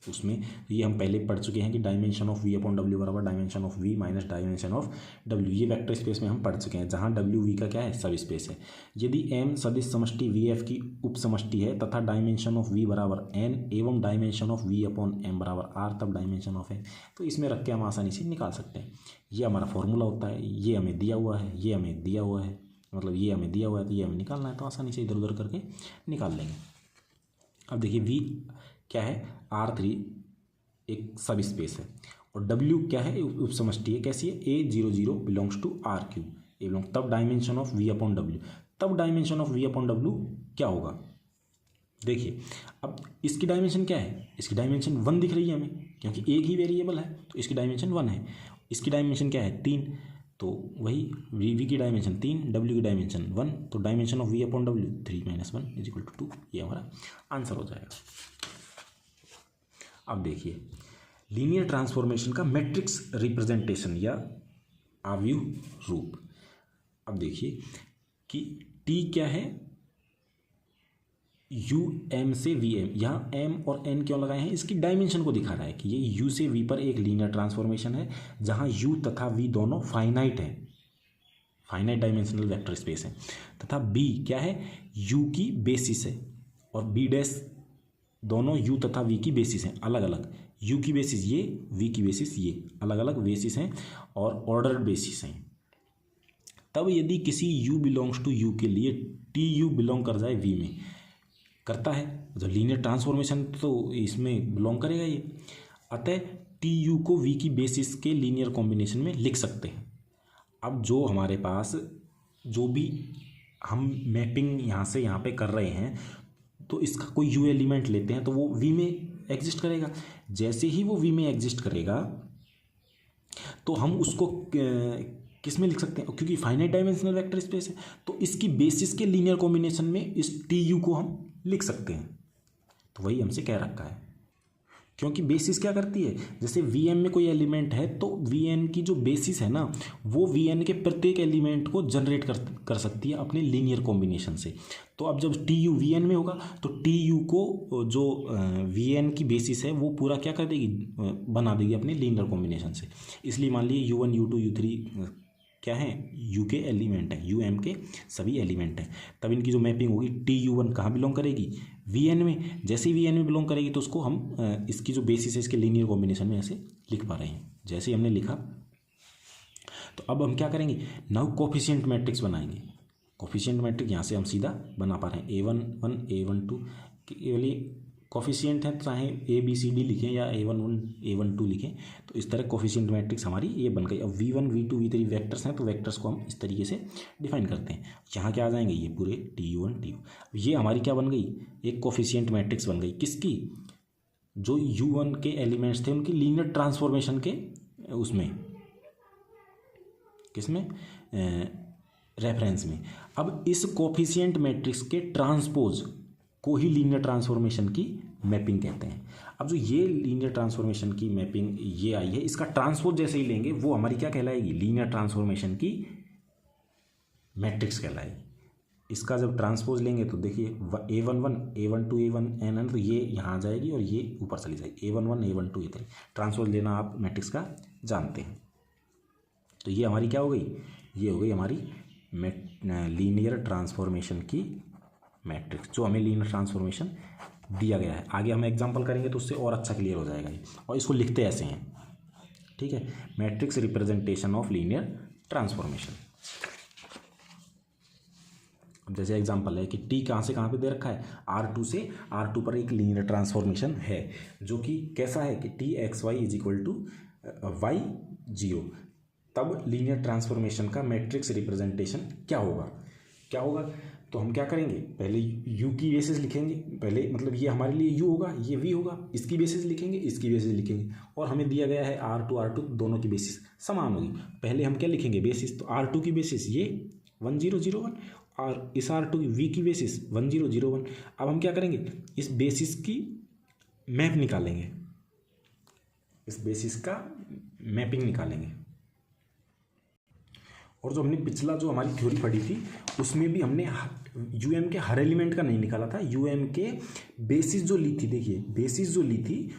[SPEAKER 1] उसमें, ये हम पहले पढ़ चुके हैं कि dimension of V upon W बराबर dimension of V minus dimension of W, ये वेक्टर स्पेस में हम पढ़ चुके हैं, जहाँ डब्ल्यू वी का क्या है, सब स्पेस है। यदि एम सदिश समष्टि वी एफ की उप समष्टि है तथा डायमेंशन ऑफ वी बराबर एन एवं dimension of V upon M बराबर आर, तब डायमेंशन ऑफ एन, तो इसमें रख के हम आसानी से निकाल सकते हैं। ये हमारा फॉर्मूला होता है, ये हमें दिया हुआ है, ये हमें दिया हुआ है, मतलब ये हमें दिया हुआ है तो ये हमें निकालना है, तो आसानी से इधर उधर करके निकाल लेंगे। अब देखिए v क्या है, R3 एक सब स्पेस है और W क्या है, उप समष्टि है। कैसी है, A00 बिलोंग्स टू R3 एवं तब dimension of V upon W, तब dimension of V upon W क्या होगा। देखिए अब इसकी डायमेंशन क्या है, इसकी डायमेंशन 1 दिख रही है हमें, क्योंकि एक ही वेरिएबल है तो इसकी डायमेंशन 1 है। इसकी डायमेंशन क्या है, 3, तो वही v की डायमेंशन 3, w की डायमेंशन 1, तो dimension of v upon w 3 - 1 = 2, ये हमारा आंसर हो जाएगा। अब देखिए लीनियर ट्रांसफॉर्मेशन का मैट्रिक्स रिप्रेजेंटेशन या आव्यूह रूप। अब देखिए कि t क्या है, u m से v m, यहाँ m और n क्यों लगाए हैं, इसकी डायमेंशन को दिखा रहा है कि ये u से v पर एक लीनियर ट्रांसफॉर्मेशन है जहाँ u तथा v दोनों फाइनाइट हैं, फाइनाइट डायमेंशनल वेक्टर स्पेस है, तथा बी क्या है, यू की बेसिस है, और बी डैश दोनों यू तथा वी की बेसिस हैं अलग अलग। यू की बेसिस ये, वी की बेसिस ये, अलग अलग बेसिस हैं और ऑर्डर्ड बेसिस हैं। तब यदि किसी यू बिलोंग्स टू यू के लिए टी यू बिलोंग कर जाए वी में, करता है जो लीनियर ट्रांसफॉर्मेशन तो इसमें बिलोंग करेगा ये, अतः टी यू को वी की बेसिस के लीनियर कॉम्बिनेशन में लिख सकते हैं। अब जो हमारे पास जो भी हम मैपिंग यहाँ से यहाँ पे कर रहे हैं, तो इसका कोई यू एलिमेंट लेते हैं तो वो वी में एग्जिस्ट करेगा। जैसे ही वो वी में एग्जिस्ट करेगा तो हम उसको किस में लिख सकते हैं, क्योंकि फाइनाइट डायमेंशनल वेक्टर स्पेस है तो इसकी बेसिस के लीनियर कॉम्बिनेशन में इस टी यू को हम लिख सकते हैं। तो वही हमसे कह रखा है, क्योंकि बेसिस क्या करती है, जैसे वी एन में कोई एलिमेंट है तो वी एन की जो बेसिस है ना, वो वी एन के प्रत्येक एलिमेंट को जनरेट कर सकती है अपने लीनियर कॉम्बिनेशन से। तो अब जब टी यू वी एन में होगा तो टी यू को जो वी एन की बेसिस है वो पूरा क्या कर देगी, बना देगी अपने लीनियर कॉम्बिनेशन से। इसलिए मान लीजिए U1 U2 U3 क्या है, यू के एलिमेंट है, यू एम के सभी एलिमेंट हैं। तब इनकी जो मैपिंग होगी टी यू वन कहाँ बिलोंग करेगी, वी एन में। जैसे ही वी एन में बिलोंग करेगी तो उसको हम इसकी जो बेसिस है इसके लीनियर कॉम्बिनेशन में ऐसे लिख पा रहे हैं। जैसे ही हमने लिखा तो अब हम क्या करेंगे, नाउ कोफिशिएंट मैट्रिक्स बनाएंगे। कोफिशिएंट मैट्रिक्स यहाँ से हम सीधा बना पा रहे हैं A11 A12 केवल कोफिशिएंट है, चाहे ABCD लिखें या A11 A12 लिखें, तो इस तरह कोफिशिएंट मैट्रिक्स हमारी ये बन गई। अब V1 V2 V3 वेक्टर्स हैं तो वेक्टर्स को हम इस तरीके से डिफाइन करते हैं। यहाँ क्या आ जाएंगे, ये पूरे TU1 TU, ये हमारी क्या बन गई, एक कोफिशिएंट मैट्रिक्स बन गई। किसकी, जो U1 के एलिमेंट्स थे उनकी लीनियर ट्रांसफॉर्मेशन के उसमें, किसमें, रेफरेंस में। अब इस कोफिशिएंट मैट्रिक्स के ट्रांसपोज को ही लीनियर ट्रांसफॉर्मेशन की मैपिंग कहते हैं। अब जो ये लीनियर ट्रांसफॉर्मेशन की मैपिंग ये आई है, इसका ट्रांसपोज जैसे ही लेंगे वो हमारी क्या कहलाएगी, लीनियर ट्रांसफॉर्मेशन की मैट्रिक्स कहलाएगी। इसका जब ट्रांसपोज लेंगे तो देखिए A11 A12 A1n तो ये यहाँ आ जाएगी और ये ऊपर चली जाएगी, A11 A12 A3। ट्रांसपोज लेना आप मैट्रिक्स का जानते हैं। तो ये हमारी क्या हो गई, ये हो गई हमारी लीनियर ट्रांसफॉर्मेशन की मैट्रिक्स, जो हमें लीनियर ट्रांसफॉर्मेशन दिया गया है। आगे हम एग्जांपल करेंगे तो उससे और अच्छा क्लियर हो जाएगा ये। और इसको लिखते ऐसे हैं, ठीक है, matrix representation of linear transformation. अब जैसे एग्जांपल है कि टी कहाँ से कहाँ पे दे रखा है, R2 से R2 पर एक लीनियर ट्रांसफॉर्मेशन है, जो कि कैसा है कि TXY = Y0। तब लीनियर ट्रांसफॉर्मेशन का मैट्रिक्स रिप्रेजेंटेशन क्या होगा, तो हम क्या करेंगे, पहले u की बेसिस लिखेंगे, पहले मतलब ये हमारे लिए u होगा, ये v होगा, इसकी बेसिस लिखेंगे, इसकी बेसिस लिखेंगे, और हमें दिया गया है R2 दोनों की बेसिस समान होगी। पहले हम क्या लिखेंगे बेसिस, तो R2 की बेसिस ये 1001 और इस R2 v की बेसिस 1001। अब हम क्या करेंगे, इस बेसिस की मैप निकालेंगे, इस बेसिस का मैपिंग निकालेंगे। और जो हमने पिछला जो हमारी थ्योरी पढ़ी थी उसमें भी हमने यूएम के हर एलिमेंट का नहीं निकाला था, यूएम के बेसिस जो ली थी, देखिए बेसिस जो ली थी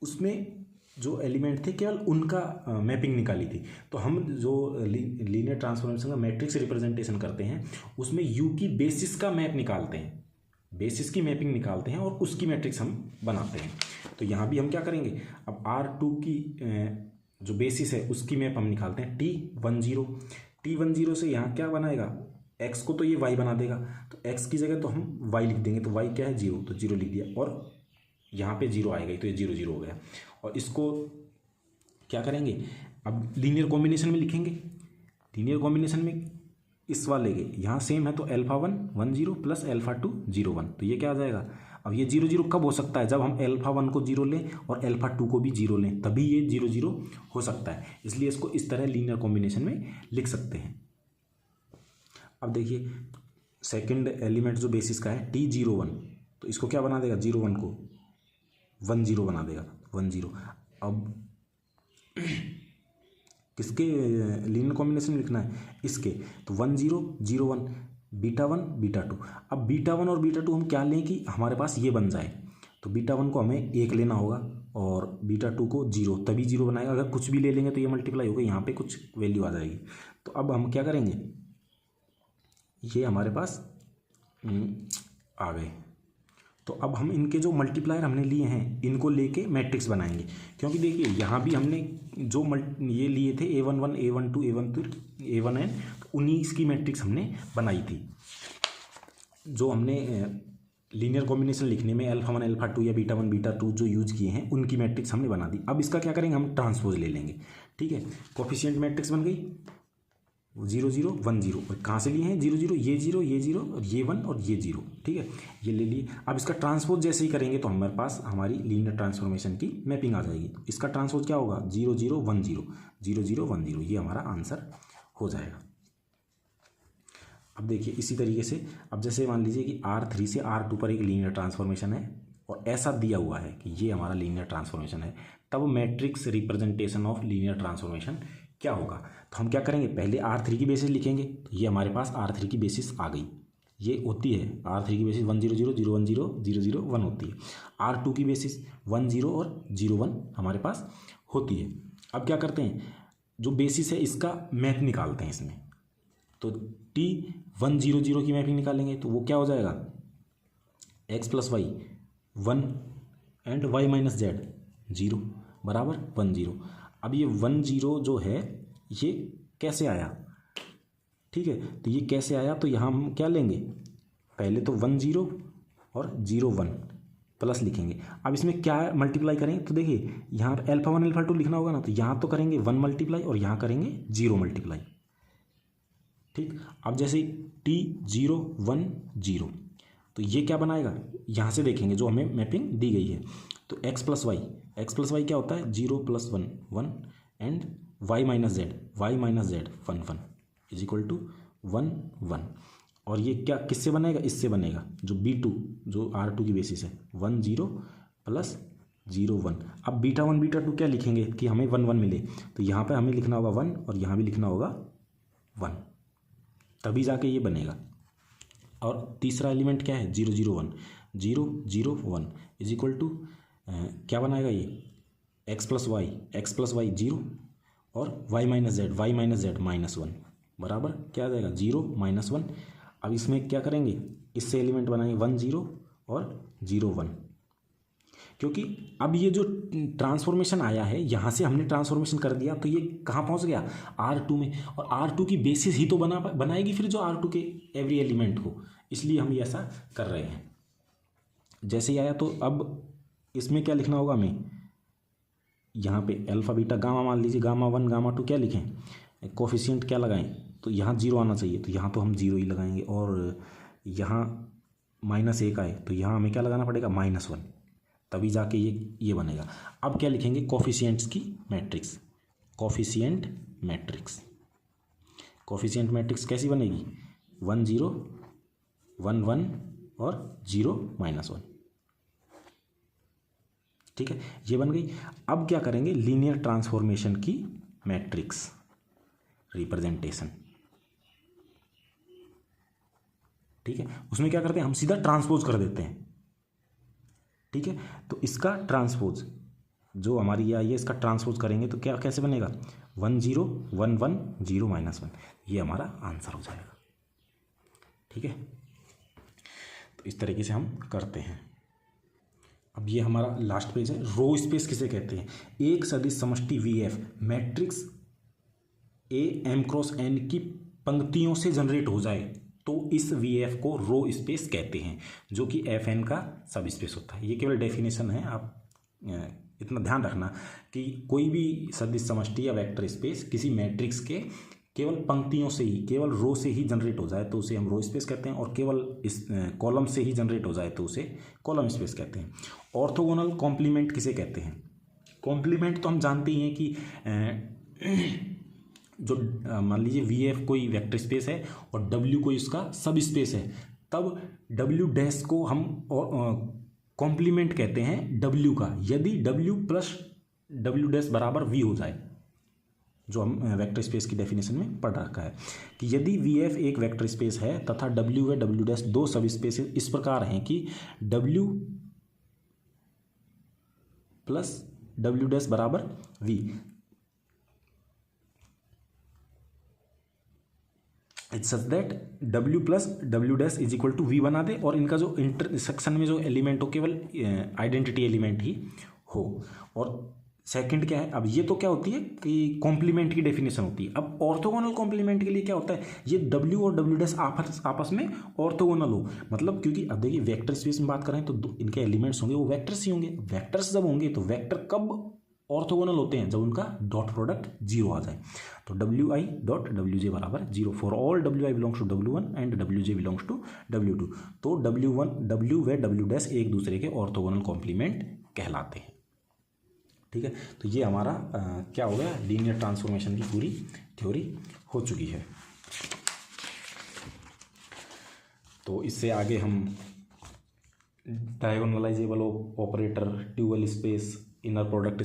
[SPEAKER 1] उसमें जो एलिमेंट थे केवल उनका मैपिंग निकाली थी। तो हम जो लीनियर ट्रांसफॉर्मेशन का मैट्रिक्स रिप्रेजेंटेशन करते हैं उसमें यू की बेसिस का मैप निकालते हैं, बेसिस की मैपिंग निकालते हैं और उसकी मैट्रिक्स हम बनाते हैं। तो यहाँ भी हम क्या करेंगे, अब R2 की जो बेसिस है उसकी मैप हम निकालते हैं T10 से यहाँ क्या बनाएगा, x को तो ये y बना देगा, तो x की जगह तो हम y लिख देंगे, तो y क्या है 0, तो 0 लिख दिया, और यहाँ पे 0 आएगा तो ये 0 0 हो गया। और इसको क्या करेंगे, अब लीनियर कॉम्बिनेशन में लिखेंगे, लीनियर कॉम्बिनेशन में इस वाले के यहाँ सेम है तो α1 10 प्लस α2 01, तो ये क्या आ जाएगा। अब ये 0 0 कब हो सकता है, जब हम α1 को 0 लें और α2 को भी 0 लें, तभी ये 0 0 हो सकता है। इसलिए इसको इस तरह लीनियर कॉम्बिनेशन में लिख सकते हैं। अब देखिए सेकंड एलिमेंट जो बेसिस का है T01, तो इसको क्या बना देगा, 01 को 10 बना देगा, 10। अब किसके लीनियर कॉम्बिनेशन में लिखना है, इसके, तो 10 01 β1 β2। अब β1 और β2 हम क्या लें कि हमारे पास ये बन जाए, तो β1 को हमें 1 लेना होगा और β2 को 0, तभी 0 बनाएगा। अगर कुछ भी ले लेंगे तो ये मल्टीप्लाई होगा, यहाँ पे कुछ वैल्यू आ जाएगी। तो अब हम क्या करेंगे, ये हमारे पास आ गए। तो अब हम इनके जो मल्टीप्लायर हमने लिए हैं इनको लेके मैट्रिक्स बनाएंगे, क्योंकि देखिए यहाँ भी हमने जो ये लिए थे A11 A12 A12 A1n, उन्हीं की मैट्रिक्स हमने बनाई थी। जो हमने लीनियर कॉम्बिनेशन लिखने में α1 α2 या β1 β2 जो यूज किए हैं उनकी मैट्रिक्स हमने बना दी। अब इसका क्या करेंगे, हम ट्रांसपोज ले लेंगे। ठीक है, कोफिशिएंट मैट्रिक्स बन गई 0 0 1 0, और कहाँ से लिए हैं 0 0, ये 0 ये 0 और ये 1 और ये 0। ठीक है, ये ले लिए। अब इसका ट्रांसपोज जैसे ही करेंगे तो हमारे पास हमारी लीनियर ट्रांसफॉर्मेशन की मैपिंग आ जाएगी। तो इसका ट्रांसपोज क्या होगा 0 0 1 0 0 0 1 0, ये हमारा आंसर हो जाएगा। अब देखिए इसी तरीके से, अब जैसे मान लीजिए कि R3 से R2 पर एक लीनियर ट्रांसफॉर्मेशन है और ऐसा दिया हुआ है कि ये हमारा लीनियर ट्रांसफॉर्मेशन है, तब matrix representation of linear transformation क्या होगा। तो हम क्या करेंगे, पहले R3 की बेसिस लिखेंगे। तो ये हमारे पास R3 की बेसिस आ गई, ये होती है R3 की बेसिस 1 0 0 0 1 0 0 0 1 होती है। R2 की बेसिस 1 0 और 0 1 हमारे पास होती है। अब क्या करते हैं, जो बेसिस है इसका मैप निकालते हैं इसमें। तो T1 0 0 की मैपिंग निकालेंगे तो वो क्या हो जाएगा, x + y 1 and y - z 0 बराबर 1 0। अब ये 1 0 जो है ये कैसे आया, ठीक है, तो ये कैसे आया, तो यहाँ हम क्या लेंगे, पहले तो 1 0 और 0 1 प्लस लिखेंगे। अब इसमें क्या मल्टीप्लाई करेंगे, तो देखिए यहाँ α1 α2 लिखना होगा ना, तो यहाँ तो करेंगे 1 मल्टीप्लाई और यहाँ करेंगे 0 मल्टीप्लाई। ठीक, अब जैसे T0 1 0, तो ये क्या बनाएगा, यहाँ से देखेंगे जो हमें मैपिंग दी गई है। तो x + y क्या होता है 0 + 1 1 and y - z 1 1 is equal to 1 1। और ये क्या किससे बनेगा, इससे बनेगा जो B2 जो R2 की बेसिस है 1 0 + 0 1। अब β1 β2 क्या लिखेंगे कि हमें 1 1 मिले, तो यहाँ पे हमें लिखना होगा 1 और यहाँ भी लिखना होगा 1, तभी जाके ये बनेगा। और तीसरा एलिमेंट क्या है 0 0 1 0 0 1 इज इक्वल टू क्या बनाएगा ये x + y 0 और y - z -1 बराबर क्या आ जाएगा 0 -1। अब इसमें क्या करेंगे, इससे एलिमेंट बनाएंगे 1 0 और 0 1, क्योंकि अब ये जो ट्रांसफॉर्मेशन आया है यहाँ से हमने ट्रांसफॉर्मेशन कर दिया तो ये कहाँ पहुँच गया R2 में, और R2 की बेसिस ही तो बनाएगी फिर जो R2 के एवरी एलिमेंट हो, इसलिए हम ये ऐसा कर रहे हैं। जैसे ही आया तो अब इसमें क्या लिखना होगा हमें, यहाँ पे अल्फा बीटा गामा मान लीजिए, γ1 γ2 क्या लिखें, कोफिशिएंट क्या लगाएं, तो यहाँ 0 आना चाहिए, तो यहाँ तो हम 0 ही लगाएंगे। और यहाँ -1 आए तो यहाँ हमें क्या लगाना पड़ेगा -1, तभी जाके ये बनेगा। अब क्या लिखेंगे, कोफिशिएंट्स की मैट्रिक्स, कोफिशिएंट मैट्रिक्स कैसी बनेगी 1 0 1 1 और 0 -1। ठीक है, ये बन गई। अब क्या करेंगे, लीनियर ट्रांसफॉर्मेशन की मैट्रिक्स रिप्रेजेंटेशन। ठीक है, उसमें क्या करते हैं, हम सीधा ट्रांसपोज कर देते हैं। ठीक है, तो इसका ट्रांसपोज जो हमारी ये आई है इसका ट्रांसपोज करेंगे तो क्या कैसे बनेगा 1 0 1 1 0 -1, ये हमारा आंसर हो जाएगा। ठीक है, तो इस तरीके से हम करते हैं। अब ये हमारा लास्ट पेज है। रो स्पेस किसे कहते हैं, एक सदिश समष्टि VF matrix A m × n की पंक्तियों से जनरेट हो जाए तो इस VF को रो स्पेस कहते हैं, जो कि Fn का सब स्पेस होता है। ये केवल डेफिनेशन है, आप इतना ध्यान रखना कि कोई भी सदिश समष्टि या वेक्टर स्पेस किसी मैट्रिक्स के केवल पंक्तियों से ही, केवल रो से ही जनरेट हो जाए तो उसे हम रो स्पेस कहते हैं, और केवल इस कॉलम से ही जनरेट हो जाए तो उसे कॉलम स्पेस कहते हैं। ऑर्थोगोनल कॉम्प्लीमेंट किसे कहते हैं, कॉम्प्लीमेंट तो हम जानते ही हैं कि जो मान लीजिए VF कोई वेक्टर स्पेस है और W कोई उसका सब स्पेस है, तब W' को हम कॉम्प्लीमेंट कहते हैं W का, यदि W + W' बराबर V हो जाए, जो हम वेक्टर स्पेस की डेफिनेशन में पढ़ रखा है कि यदि VF एक वेक्टर स्पेस है तथा W व W' दो सब स्पेस इस प्रकार हैं कि W + W' बराबर V, it's such that W plus W dash is equal to V बना दे और इनका जो इंटरसेक्शन में जो एलिमेंट हो केवल आइडेंटिटी एलिमेंट ही हो। और सेकंड क्या है, अब ये तो क्या होती है कि कॉम्प्लीमेंट की डेफिनेशन होती है। अब ऑर्थोगोनल कॉम्प्लीमेंट के लिए क्या होता है, ये W और W डैश आपस में ऑर्थोगोनल हो, मतलब क्योंकि अब देखिए वेक्टर स्पेस में बात करें तो इनके एलिमेंट्स होंगे वो वेक्टर्स ही होंगे। वेक्टर्स जब होंगे तो वेक्टर कब ऑर्थोगोनल होते हैं, जब उनका डॉट प्रोडक्ट जीरो आ जाए। तो WI डॉट WJ बराबर zero for all WI belongs to W1 and WJ belongs to W2। तो W1 W व W डैश एक दूसरे के ऑर्थोगोनल कॉम्प्लीमेंट कहलाते हैं। ठीक है, तो ये हमारा क्या हो गया, लीनियर ट्रांसफॉर्मेशन की पूरी थ्योरी हो चुकी है। तो इससे आगे हम diagonalisable operator, dual space, inner product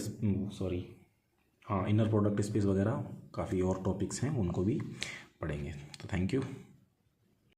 [SPEAKER 1] inner product space वगैरह काफ़ी और टॉपिक्स हैं, उनको भी पढ़ेंगे। तो थैंक यू।